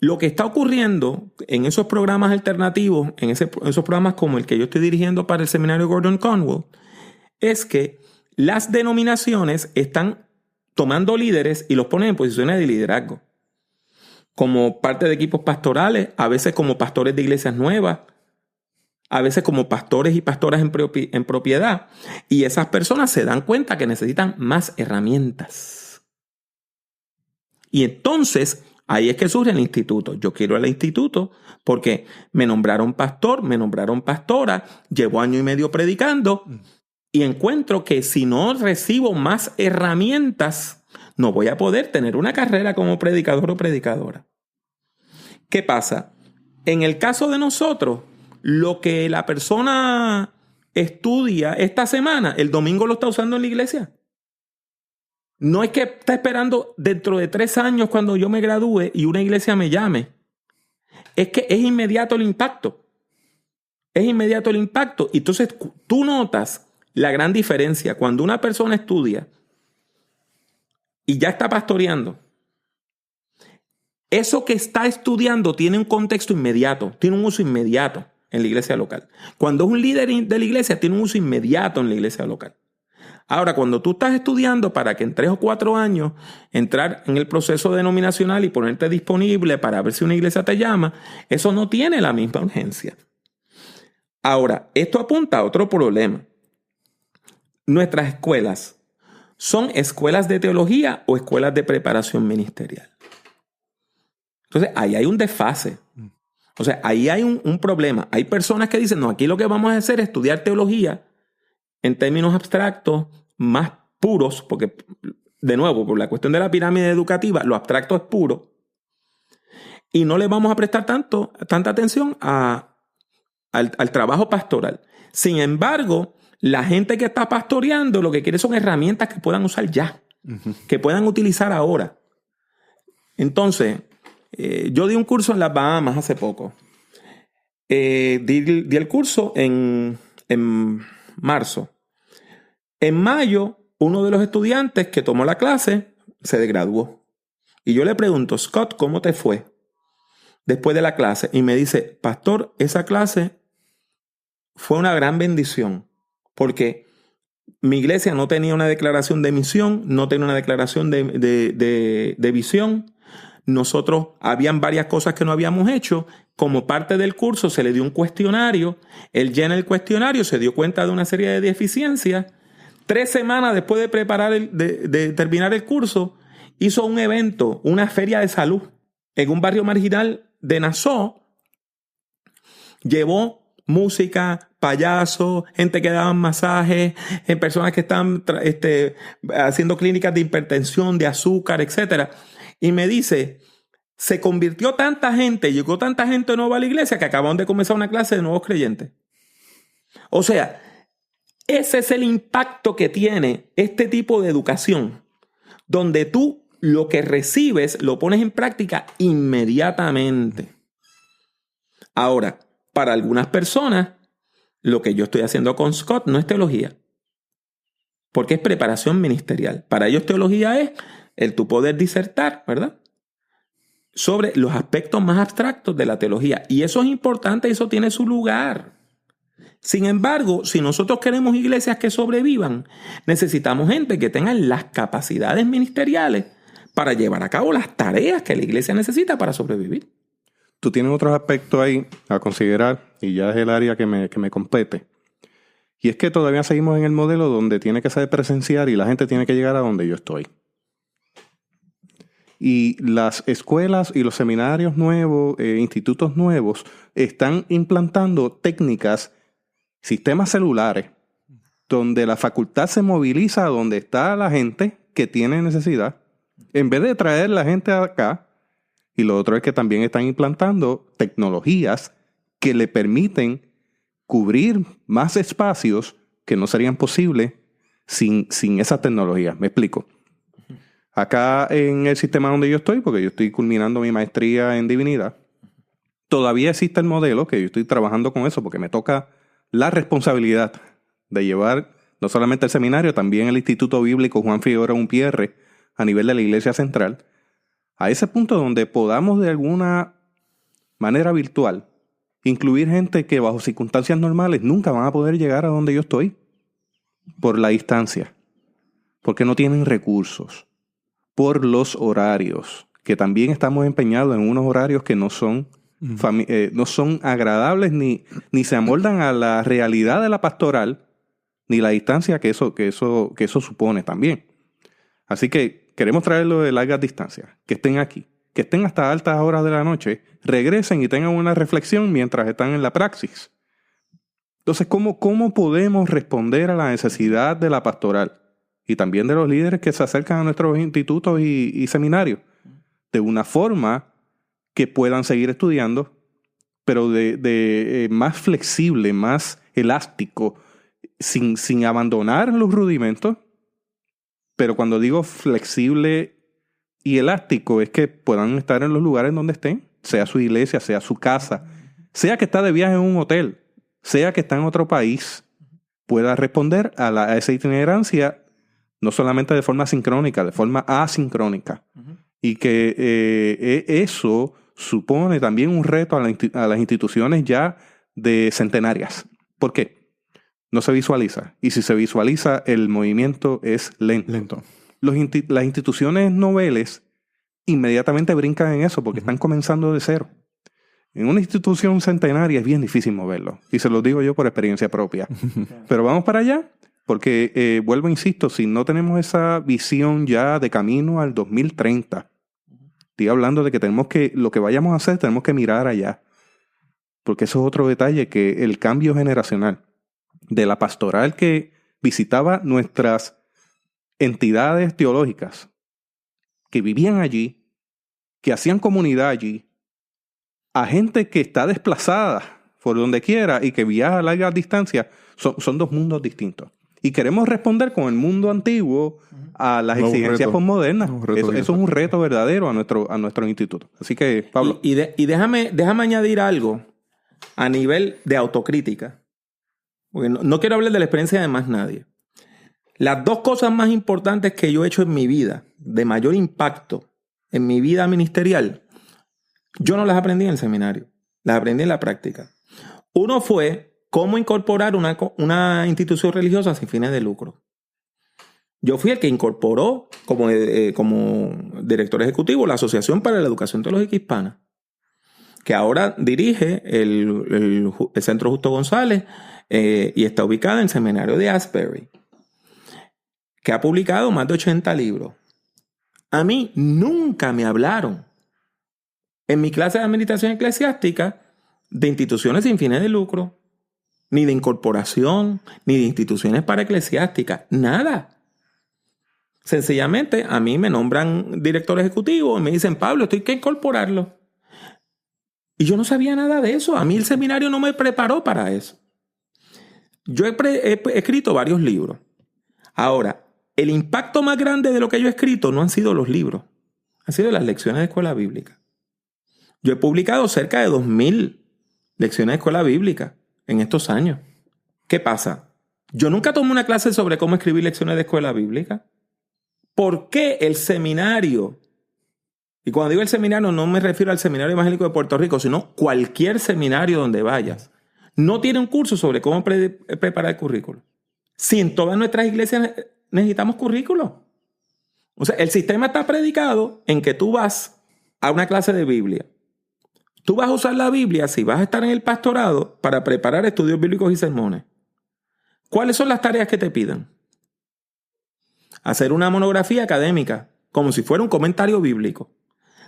Lo que está ocurriendo en esos programas alternativos, en esos programas como el que yo estoy dirigiendo para el seminario Gordon Conwell, es que las denominaciones están tomando líderes y los ponen en posiciones de liderazgo. Como parte de equipos pastorales, a veces como pastores de iglesias nuevas, a veces como pastores y pastoras en propiedad. Y esas personas se dan cuenta que necesitan más herramientas. Y entonces ahí es que surge el instituto. Yo quiero el instituto porque me nombraron pastor, me nombraron pastora, llevo 1 año y medio predicando y encuentro que si no recibo más herramientas, no voy a poder tener una carrera como predicador o predicadora. ¿Qué pasa? En el caso de nosotros, lo que la persona estudia esta semana, el domingo lo está usando en la iglesia. No es que está esperando dentro de 3 años cuando yo me gradúe y una iglesia me llame. Es que es inmediato el impacto. Es inmediato el impacto. Y entonces tú notas la gran diferencia cuando una persona estudia y ya está pastoreando. Eso que está estudiando tiene un contexto inmediato, tiene un uso inmediato en la iglesia local. Cuando es un líder de la iglesia, tiene un uso inmediato en la iglesia local. Ahora, cuando tú estás estudiando para que en 3 o 4 años entrar en el proceso denominacional y ponerte disponible para ver si una iglesia te llama, eso no tiene la misma urgencia. Ahora, esto apunta a otro problema. Nuestras escuelas, ¿son escuelas de teología o escuelas de preparación ministerial? Entonces, ahí hay un desfase. O sea, ahí hay un problema. Hay personas que dicen, no, aquí lo que vamos a hacer es estudiar teología en términos abstractos más puros, porque, de nuevo, por la cuestión de la pirámide educativa, lo abstracto es puro, y no le vamos a prestar tanta atención al trabajo pastoral. Sin embargo, la gente que está pastoreando lo que quiere son herramientas que puedan usar ya, que puedan utilizar ahora. Entonces, yo di un curso en las Bahamas hace poco. Di el curso en marzo. En mayo, uno de los estudiantes que tomó la clase se graduó. Y yo le pregunto, Scott, ¿cómo te fue después de la clase? Y me dice, pastor, esa clase fue una gran bendición porque mi iglesia no tenía una declaración de misión, no tenía una declaración de visión. Nosotros, habían varias cosas que no habíamos hecho. Como parte del curso se le dio un cuestionario. Él llena el cuestionario, se dio cuenta de una serie de deficiencias. 3 semanas después de terminar el curso, hizo un evento, una feria de salud en un barrio marginal de Nassau. Llevó música, payasos, gente que daban masajes, personas que estaban haciendo clínicas de hipertensión, de azúcar, etc. Y me dice, se convirtió tanta gente, llegó tanta gente nueva a la iglesia que acabaron de comenzar una clase de nuevos creyentes. O sea, ese es el impacto que tiene este tipo de educación, donde tú lo que recibes lo pones en práctica inmediatamente. Ahora, para algunas personas, lo que yo estoy haciendo con Scott no es teología, porque es preparación ministerial. Para ellos teología es el tu poder disertar, ¿verdad?, sobre los aspectos más abstractos de la teología. Y eso es importante, eso tiene su lugar. Sin embargo, si nosotros queremos iglesias que sobrevivan, necesitamos gente que tenga las capacidades ministeriales para llevar a cabo las tareas que la iglesia necesita para sobrevivir. Tú tienes otros aspectos ahí a considerar, y ya es el área que me compete. Y es que todavía seguimos en el modelo donde tiene que ser presencial y la gente tiene que llegar a donde yo estoy. Y las escuelas y los seminarios nuevos, institutos nuevos, están implantando técnicas, sistemas celulares, donde la facultad se moviliza a donde está la gente que tiene necesidad, en vez de traer la gente acá. Y lo otro es que también están implantando tecnologías que le permiten cubrir más espacios que no serían posibles sin esa tecnología. Me explico. Acá en el sistema donde yo estoy, porque yo estoy culminando mi maestría en divinidad, todavía existe el modelo, que yo estoy trabajando con eso, porque me toca la responsabilidad de llevar no solamente el seminario, también el Instituto Bíblico Juan Figueroa Umpierre a nivel de la Iglesia Central, a ese punto donde podamos de alguna manera virtual incluir gente que bajo circunstancias normales nunca van a poder llegar a donde yo estoy por la distancia, porque no tienen recursos, por los horarios, que también estamos empeñados en unos horarios que no son, no son agradables ni se amoldan a la realidad de la pastoral, ni la distancia que eso supone también. Así que queremos traerlo de largas distancias, que estén aquí, que estén hasta altas horas de la noche, regresen y tengan una reflexión mientras están en la praxis. Entonces, ¿cómo podemos responder a la necesidad de la pastoral y también de los líderes que se acercan a nuestros institutos y seminarios de una forma que puedan seguir estudiando, pero de más flexible, más elástico, sin abandonar los rudimentos? Pero cuando digo flexible y elástico es que puedan estar en los lugares donde estén, sea su iglesia, sea su casa, sea que está de viaje en un hotel, sea que está en otro país, pueda responder a esa itinerancia no solamente de forma sincrónica, de forma asincrónica. Y que eso supone también un reto a las instituciones ya de centenarias. ¿Por qué? no se visualiza. Y si se visualiza, el movimiento es lento. Las instituciones noveles inmediatamente brincan en eso porque están comenzando de cero. En una institución centenaria es bien difícil moverlo. Y se lo digo yo por experiencia propia. Pero vamos para allá. Porque, vuelvo, insisto, si no tenemos esa visión ya de camino al 2030, estoy hablando de que lo que vayamos a hacer, tenemos que mirar allá. Porque eso es otro detalle, que el cambio generacional de la pastoral que visitaba nuestras entidades teológicas, que vivían allí, que hacían comunidad allí, a gente que está desplazada por donde quiera y que viaja a largas distancias, son dos mundos distintos. Y queremos responder con el mundo antiguo a las exigencias postmodernas. Eso es un reto verdadero a nuestro instituto. Así que, Pablo. Y déjame añadir algo a nivel de autocrítica. Porque no quiero hablar de la experiencia de más nadie. Las dos cosas más importantes que yo he hecho en mi vida, de mayor impacto en mi vida ministerial, yo no las aprendí en el seminario. Las aprendí en la práctica. Uno fue cómo incorporar una institución religiosa sin fines de lucro. Yo fui el que incorporó como director ejecutivo la Asociación para la Educación Teológica Hispana, que ahora dirige el Centro Justo González y está ubicada en el seminario de Asbury, que ha publicado más de 80 libros. A mí nunca me hablaron en mi clase de administración eclesiástica de instituciones sin fines de lucro, ni de incorporación, ni de instituciones para eclesiásticas, nada. Sencillamente a mí me nombran director ejecutivo y me dicen, Pablo, esto hay que incorporarlo. Y yo no sabía nada de eso. A mí el seminario no me preparó para eso. Yo he escrito varios libros. Ahora, el impacto más grande de lo que yo he escrito no han sido los libros, han sido las lecciones de escuela bíblica. Yo he publicado cerca de 2,000 lecciones de escuela bíblica en estos años. ¿Qué pasa? Yo nunca tomé una clase sobre cómo escribir lecciones de escuela bíblica. ¿Por qué el seminario? Y cuando digo el seminario no me refiero al Seminario Evangélico de Puerto Rico, sino cualquier seminario donde vayas. No tiene un curso sobre cómo preparar el currículo. Si en todas nuestras iglesias necesitamos currículo. O sea, el sistema está predicado en que tú vas a una clase de Biblia. Tú vas a usar la Biblia si vas a estar en el pastorado para preparar estudios bíblicos y sermones. ¿Cuáles son las tareas que te piden? Hacer una monografía académica, como si fuera un comentario bíblico.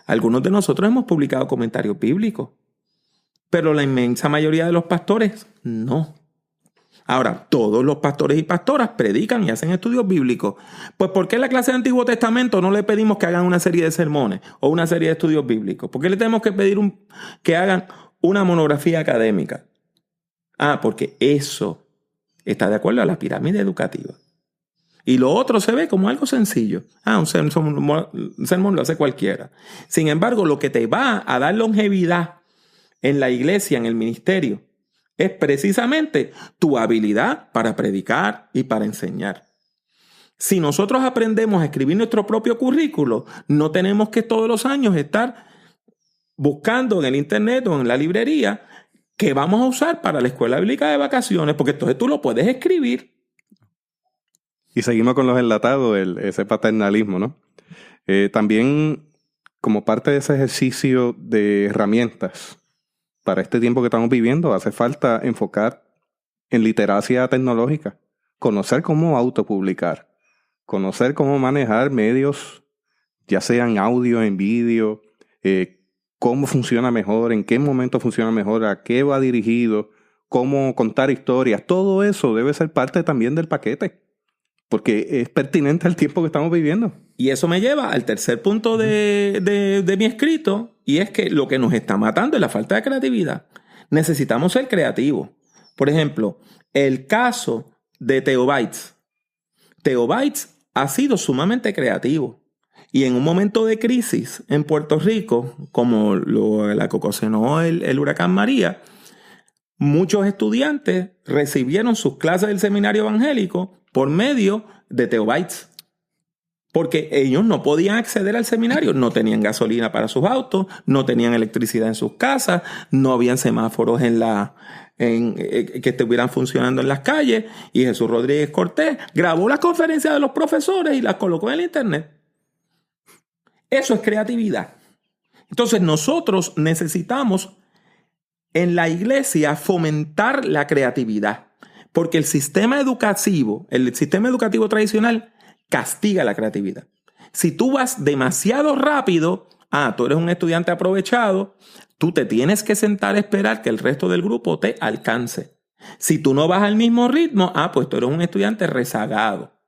Algunos de nosotros hemos publicado comentarios bíblicos, pero la inmensa mayoría de los pastores no. Ahora, todos los pastores y pastoras predican y hacen estudios bíblicos. Pues, ¿por qué en la clase de Antiguo Testamento no le pedimos que hagan una serie de sermones o una serie de estudios bíblicos? ¿Por qué le tenemos que pedir que hagan una monografía académica? Porque eso está de acuerdo a la pirámide educativa. Y lo otro se ve como algo sencillo. Un sermón lo hace cualquiera. Sin embargo, lo que te va a dar longevidad en la iglesia, en el ministerio, es precisamente tu habilidad para predicar y para enseñar. Si nosotros aprendemos a escribir nuestro propio currículo, no tenemos que todos los años estar buscando en el internet o en la librería qué vamos a usar para la escuela bíblica de vacaciones, porque entonces tú lo puedes escribir. Y seguimos con los enlatados, ese paternalismo, ¿no? También, como parte de ese ejercicio de herramientas, para este tiempo que estamos viviendo, hace falta enfocar en literacia tecnológica, conocer cómo autopublicar, conocer cómo manejar medios, ya sean audio, en vídeo, cómo funciona mejor, en qué momento funciona mejor, a qué va dirigido, cómo contar historias. Todo eso debe ser parte también del paquete, porque es pertinente al tiempo que estamos viviendo. Y eso me lleva al tercer punto de mi escrito, y es que lo que nos está matando es la falta de creatividad. Necesitamos ser creativos. Por ejemplo, el caso de Theobites. Theobites ha sido sumamente creativo. Y en un momento de crisis en Puerto Rico, como la que ocasionó el huracán María, muchos estudiantes recibieron sus clases del seminario evangélico por medio de Theobites. Porque ellos no podían acceder al seminario, no tenían gasolina para sus autos, no tenían electricidad en sus casas, no habían semáforos que estuvieran funcionando en las calles. Y Jesús Rodríguez Cortés grabó las conferencias de los profesores y las colocó en el internet. Eso es creatividad. Entonces nosotros necesitamos en la iglesia fomentar la creatividad, porque el sistema educativo tradicional castiga la creatividad. Si tú vas demasiado rápido, tú eres un estudiante aprovechado, tú te tienes que sentar a esperar que el resto del grupo te alcance. Si tú no vas al mismo ritmo, pues tú eres un estudiante rezagado.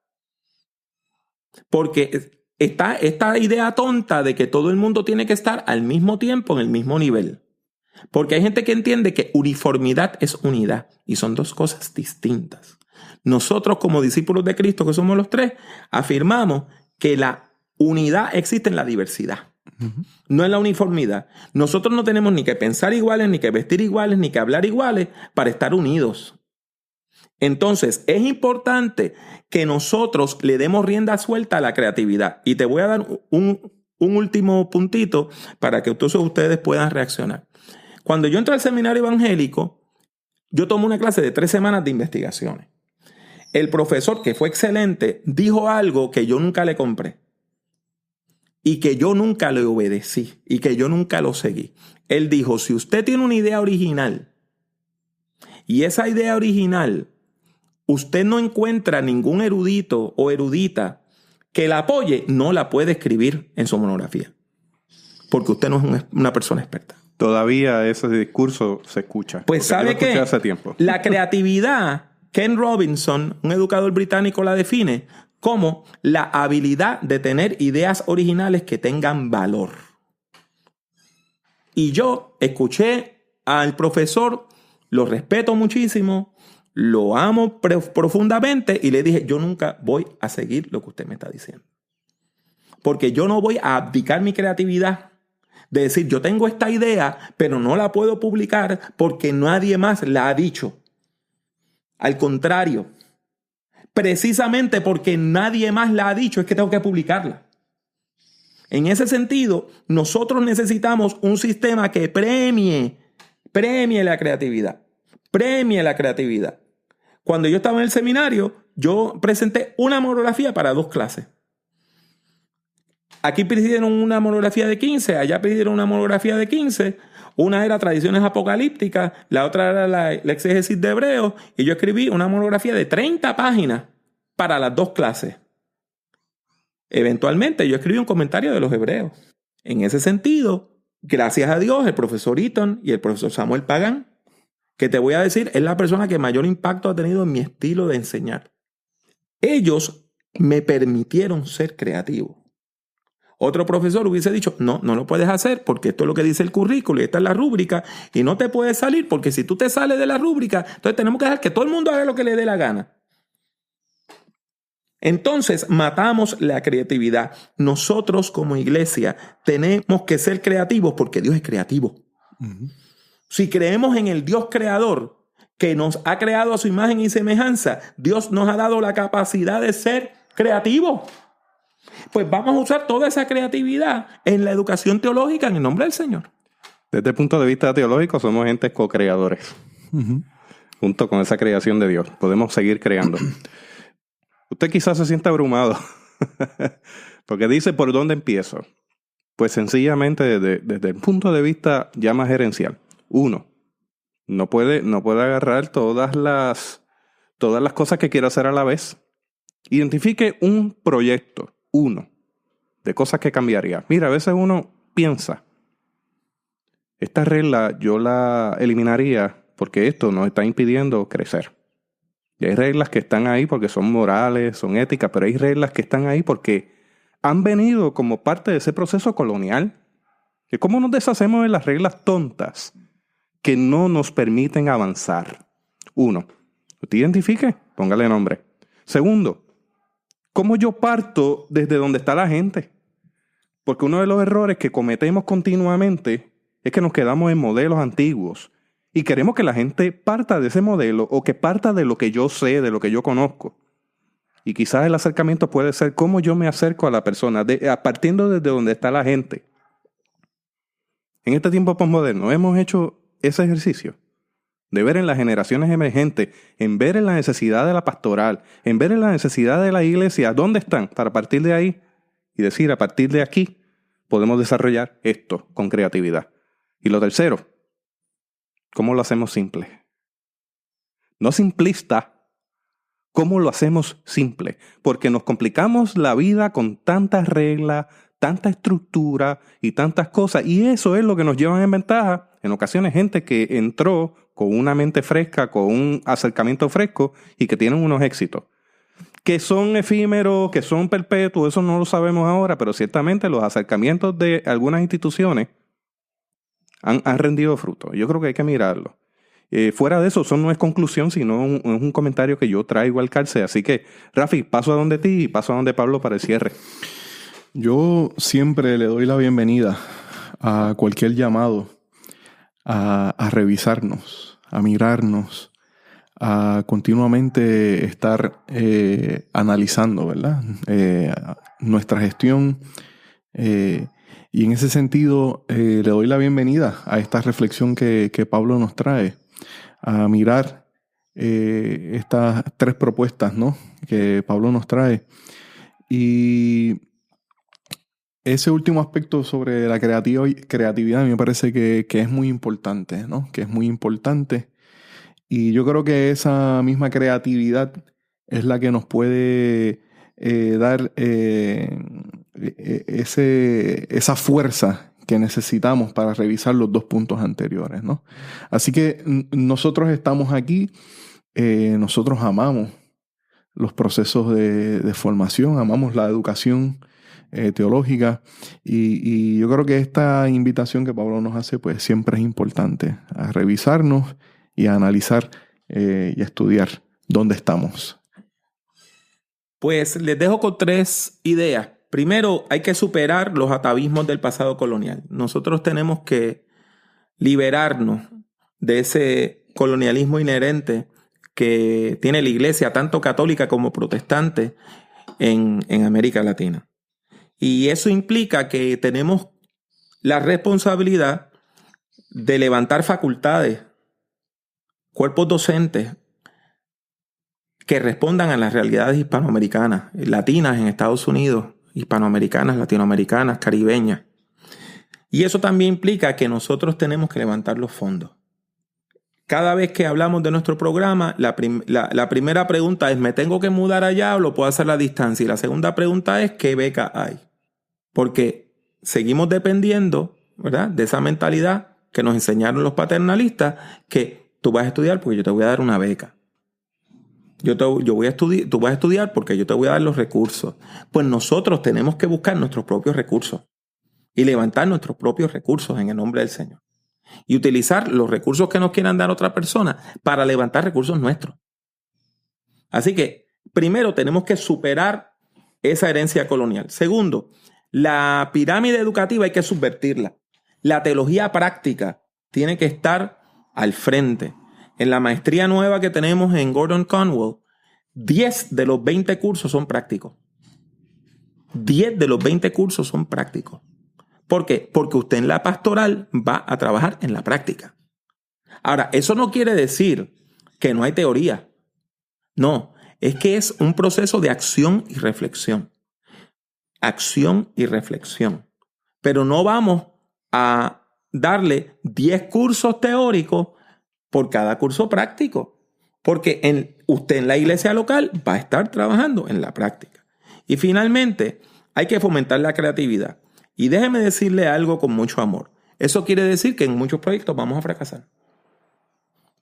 Porque está esta idea tonta de que todo el mundo tiene que estar al mismo tiempo en el mismo nivel. Porque hay gente que entiende que uniformidad es unidad y son dos cosas distintas. Nosotros como discípulos de Cristo, que somos los tres, afirmamos que la unidad existe en la diversidad, no en la uniformidad. Nosotros no tenemos ni que pensar iguales, ni que vestir iguales, ni que hablar iguales para estar unidos. Entonces, es importante que nosotros le demos rienda suelta a la creatividad. Y te voy a dar un último puntito para que ustedes puedan reaccionar. Cuando yo entré al seminario evangélico, yo tomé una clase de 3 semanas de investigaciones. El profesor, que fue excelente, dijo algo que yo nunca le compré y que yo nunca le obedecí y que yo nunca lo seguí. Él dijo, si usted tiene una idea original y esa idea original usted no encuentra ningún erudito o erudita que la apoye, no la puede escribir en su monografía, porque usted no es una persona experta. Todavía ese discurso se escucha. Pues sabe que hace tiempo. La creatividad, Ken Robinson, un educador británico, la define como la habilidad de tener ideas originales que tengan valor. Y yo escuché al profesor, lo respeto muchísimo, lo amo profundamente y le dije, yo nunca voy a seguir lo que usted me está diciendo. Porque yo no voy a abdicar mi creatividad de decir, yo tengo esta idea, pero no la puedo publicar porque nadie más la ha dicho. Al contrario, precisamente porque nadie más la ha dicho es que tengo que publicarla. En ese sentido, nosotros necesitamos un sistema que premie la creatividad. Premie la creatividad. Cuando yo estaba en el seminario, yo presenté una monografía para 2 clases. Aquí pidieron una monografía de 15, allá pidieron una monografía de 15. Una era tradiciones apocalípticas, la otra era la exégesis de Hebreos, y yo escribí una monografía de 30 páginas para las 2 clases. Eventualmente yo escribí un comentario de los Hebreos. En ese sentido, gracias a Dios, el profesor Eaton y el profesor Samuel Pagan, que te voy a decir, es la persona que mayor impacto ha tenido en mi estilo de enseñar. Ellos me permitieron ser creativo. Otro profesor hubiese dicho, no lo puedes hacer porque esto es lo que dice el currículo y esta es la rúbrica y no te puedes salir porque si tú te sales de la rúbrica, entonces tenemos que dejar que todo el mundo haga lo que le dé la gana. Entonces matamos la creatividad. Nosotros como iglesia tenemos que ser creativos porque Dios es creativo. Si creemos en el Dios creador que nos ha creado a su imagen y semejanza, Dios nos ha dado la capacidad de ser creativos. Pues vamos a usar toda esa creatividad en la educación teológica en el nombre del Señor. Desde el punto de vista teológico, somos entes co-creadores. Junto con esa creación de Dios. Podemos seguir creando. Usted quizás se sienta abrumado. Porque dice, ¿por dónde empiezo? Pues sencillamente desde el punto de vista ya más gerencial. 1, no puede agarrar todas las cosas que quiere hacer a la vez. Identifique un proyecto. 1 de cosas que cambiaría. Mira, a veces uno piensa, esta regla yo la eliminaría porque esto nos está impidiendo crecer. Y hay reglas que están ahí porque son morales, son éticas, pero hay reglas que están ahí porque han venido como parte de ese proceso colonial. ¿Y cómo nos deshacemos de las reglas tontas que no nos permiten avanzar? 1, usted identifique, póngale nombre. 2, ¿cómo yo parto desde donde está la gente? Porque uno de los errores que cometemos continuamente es que nos quedamos en modelos antiguos y queremos que la gente parta de ese modelo o que parta de lo que yo sé, de lo que yo conozco. Y quizás el acercamiento puede ser cómo yo me acerco a la persona, partiendo desde donde está la gente. En este tiempo posmoderno hemos hecho ese ejercicio de ver en las generaciones emergentes, en ver en la necesidad de la pastoral, en ver en la necesidad de la iglesia, ¿dónde están? Para partir de ahí y decir, a partir de aquí podemos desarrollar esto con creatividad. Y lo tercero, ¿cómo lo hacemos simple? No simplista. ¿Cómo lo hacemos simple? Porque nos complicamos la vida con tantas reglas, tanta estructura y tantas cosas. Y eso es lo que nos lleva en ventaja. En ocasiones gente que entró con una mente fresca, con un acercamiento fresco y que tienen unos éxitos. Que son efímeros, que son perpetuos, eso no lo sabemos ahora, pero ciertamente los acercamientos de algunas instituciones han rendido fruto. Yo creo que hay que mirarlo. Fuera de eso no es conclusión, sino un comentario que yo traigo al cárcel. Así que, Rafi, paso a donde ti y paso a donde Pablo para el cierre. Yo siempre le doy la bienvenida a cualquier llamado a revisarnos, a mirarnos, a continuamente estar analizando, ¿verdad? Nuestra gestión. Y en ese sentido, le doy la bienvenida a esta reflexión que Pablo nos trae, a mirar estas 3 propuestas, ¿no?, que Pablo nos trae. Y ese último aspecto sobre la creatividad a mí me parece que es muy importante, ¿no?, que es muy importante. Y yo creo que esa misma creatividad es la que nos puede dar esa fuerza que necesitamos para revisar los 2 puntos anteriores, ¿no? Así que nosotros estamos aquí, nosotros amamos los procesos de formación, amamos la educación teológica y yo creo que esta invitación que Pablo nos hace pues siempre es importante, a revisarnos y a analizar y a estudiar dónde estamos. Pues les dejo con 3 ideas. Primero, hay que superar los atavismos del pasado colonial. Nosotros tenemos que liberarnos de ese colonialismo inherente que tiene la iglesia, tanto católica como protestante, en América Latina. Y eso implica que tenemos la responsabilidad de levantar facultades, cuerpos docentes que respondan a las realidades hispanoamericanas, latinas en Estados Unidos, hispanoamericanas, latinoamericanas, caribeñas. Y eso también implica que nosotros tenemos que levantar los fondos. Cada vez que hablamos de nuestro programa, la primera pregunta es, ¿me tengo que mudar allá o lo puedo hacer a la distancia? Y la segunda pregunta es, ¿qué beca hay? Porque seguimos dependiendo, ¿verdad?, de esa mentalidad que nos enseñaron los paternalistas, que tú vas a estudiar porque yo te voy a dar una beca. Yo voy a estudiar, tú vas a estudiar porque yo te voy a dar los recursos. Pues nosotros tenemos que buscar nuestros propios recursos y levantar nuestros propios recursos en el nombre del Señor. Y utilizar los recursos que nos quieran dar otra persona para levantar recursos nuestros. Así que, primero, tenemos que superar esa herencia colonial. Segundo, la pirámide educativa hay que subvertirla. La teología práctica tiene que estar al frente. En la maestría nueva que tenemos en Gordon Conwell, 10 de los 20 cursos son prácticos. 10 de los 20 cursos son prácticos. ¿Por qué? Porque usted en la pastoral va a trabajar en la práctica. Ahora, eso no quiere decir que no hay teoría. No, es que es un proceso de acción y reflexión. Acción y reflexión. Pero no vamos a darle 10 cursos teóricos por cada curso práctico. Porque usted en la iglesia local va a estar trabajando en la práctica. Y finalmente, hay que fomentar la creatividad. Y déjeme decirle algo con mucho amor. Eso quiere decir que en muchos proyectos vamos a fracasar.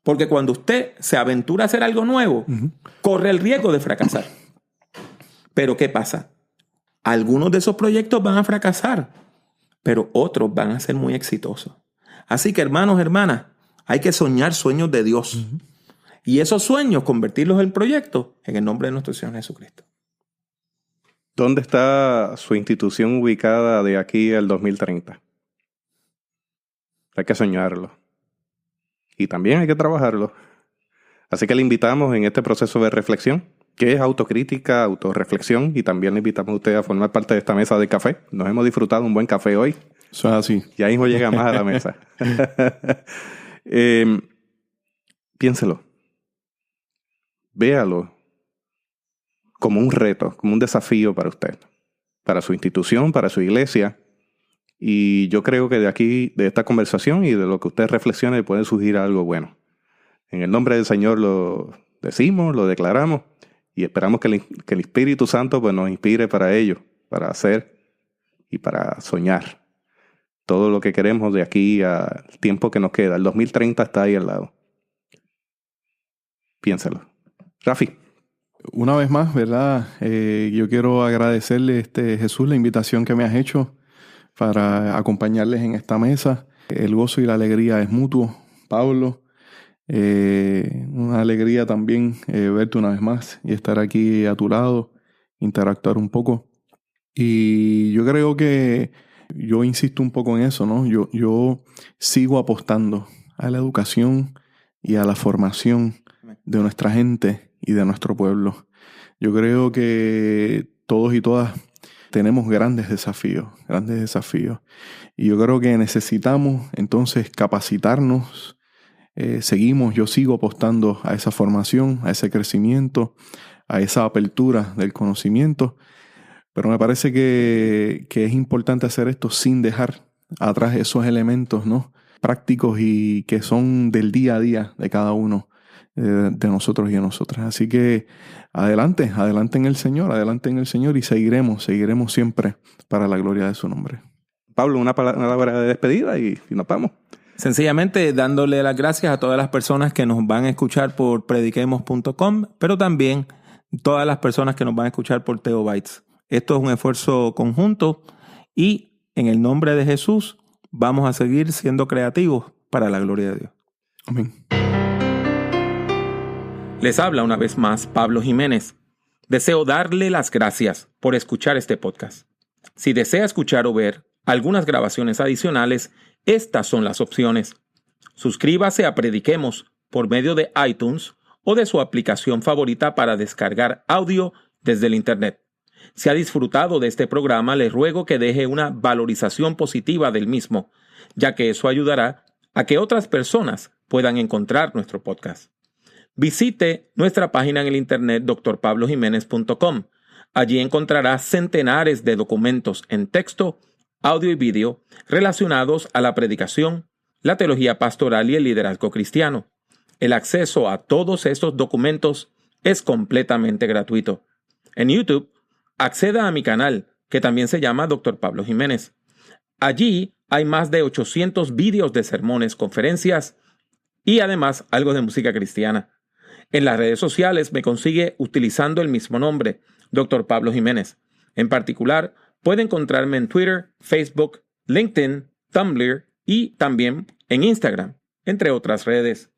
Porque cuando usted se aventura a hacer algo nuevo, corre el riesgo de fracasar. Pero ¿qué pasa? Algunos de esos proyectos van a fracasar, pero otros van a ser muy exitosos. Así que, hermanos, hermanas, hay que soñar sueños de Dios. Y esos sueños, convertirlos en proyectos en el nombre de nuestro Señor Jesucristo. ¿Dónde está su institución ubicada de aquí al 2030? Hay que soñarlo. Y también hay que trabajarlo. Así que le invitamos en este proceso de reflexión que es autocrítica, autorreflexión, y también le invitamos a usted a formar parte de esta mesa de café. Nos hemos disfrutado un buen café hoy. Eso es así. Ya mismo llega más a la mesa. Piénselo. Véalo como un reto, como un desafío para usted, para su institución, para su iglesia. Y yo creo que de aquí, de esta conversación y de lo que usted reflexione, puede surgir algo bueno. En el nombre del Señor lo decimos, lo declaramos, y esperamos que el Espíritu Santo pues, nos inspire para ello, para hacer y para soñar todo lo que queremos de aquí al tiempo que nos queda. El 2030 está ahí al lado. Piénsalo. Rafi. Una vez más, ¿verdad? Yo quiero agradecerle, Jesús, la invitación que me has hecho para acompañarles en esta mesa. El gozo y la alegría es mutuo. Pablo, una alegría también verte una vez más y estar aquí a tu lado, interactuar un poco. Y yo creo que yo insisto un poco en eso, ¿no? Yo sigo apostando a la educación y a la formación de nuestra gente y de nuestro pueblo. Yo creo que todos y todas tenemos grandes desafíos. Y yo creo que necesitamos entonces capacitarnos. Yo sigo apostando a esa formación, a ese crecimiento, a esa apertura del conocimiento. Pero me parece que es importante hacer esto sin dejar atrás esos elementos, ¿no? Prácticos y que son del día a día de cada uno de nosotros y de nosotras. Así que adelante en el Señor y seguiremos siempre para la gloria de su nombre. Pablo, una palabra de despedida y nos vamos. Sencillamente dándole las gracias a todas las personas que nos van a escuchar por prediquemos.com, pero también todas las personas que nos van a escuchar por Theobites. Esto es un esfuerzo conjunto y en el nombre de Jesús vamos a seguir siendo creativos para la gloria de Dios. Amén. Les habla una vez más Pablo Jiménez. Deseo darle las gracias por escuchar este podcast. Si desea escuchar o ver algunas grabaciones adicionales, estas son las opciones. Suscríbase a Prediquemos por medio de iTunes o de su aplicación favorita para descargar audio desde el Internet. Si ha disfrutado de este programa, le ruego que deje una valorización positiva del mismo, ya que eso ayudará a que otras personas puedan encontrar nuestro podcast. Visite nuestra página en el Internet drpablojimenez.com. Allí encontrará centenares de documentos en texto, audio y vídeo relacionados a la predicación, la teología pastoral y el liderazgo cristiano. El acceso a todos estos documentos es completamente gratuito. En YouTube, acceda a mi canal, que también se llama Dr. Pablo Jiménez. Allí hay más de 800 vídeos de sermones, conferencias y además algo de música cristiana. En las redes sociales me consigue utilizando el mismo nombre, Dr. Pablo Jiménez. En particular, puede encontrarme en Twitter, Facebook, LinkedIn, Tumblr y también en Instagram, entre otras redes.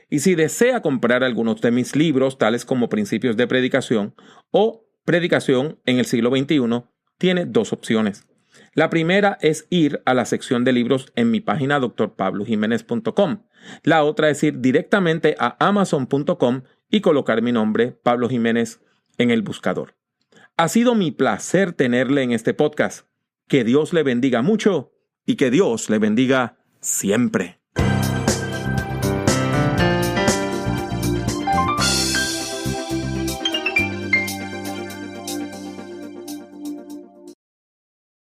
Y si desea comprar algunos de mis libros, tales como Principios de Predicación o Predicación en el siglo XXI, tiene dos opciones. La primera es ir a la sección de libros en mi página drpablojimenez.com. La otra es ir directamente a amazon.com y colocar mi nombre, Pablo Jiménez, en el buscador. Ha sido mi placer tenerle en este podcast. Que Dios le bendiga mucho y que Dios le bendiga siempre.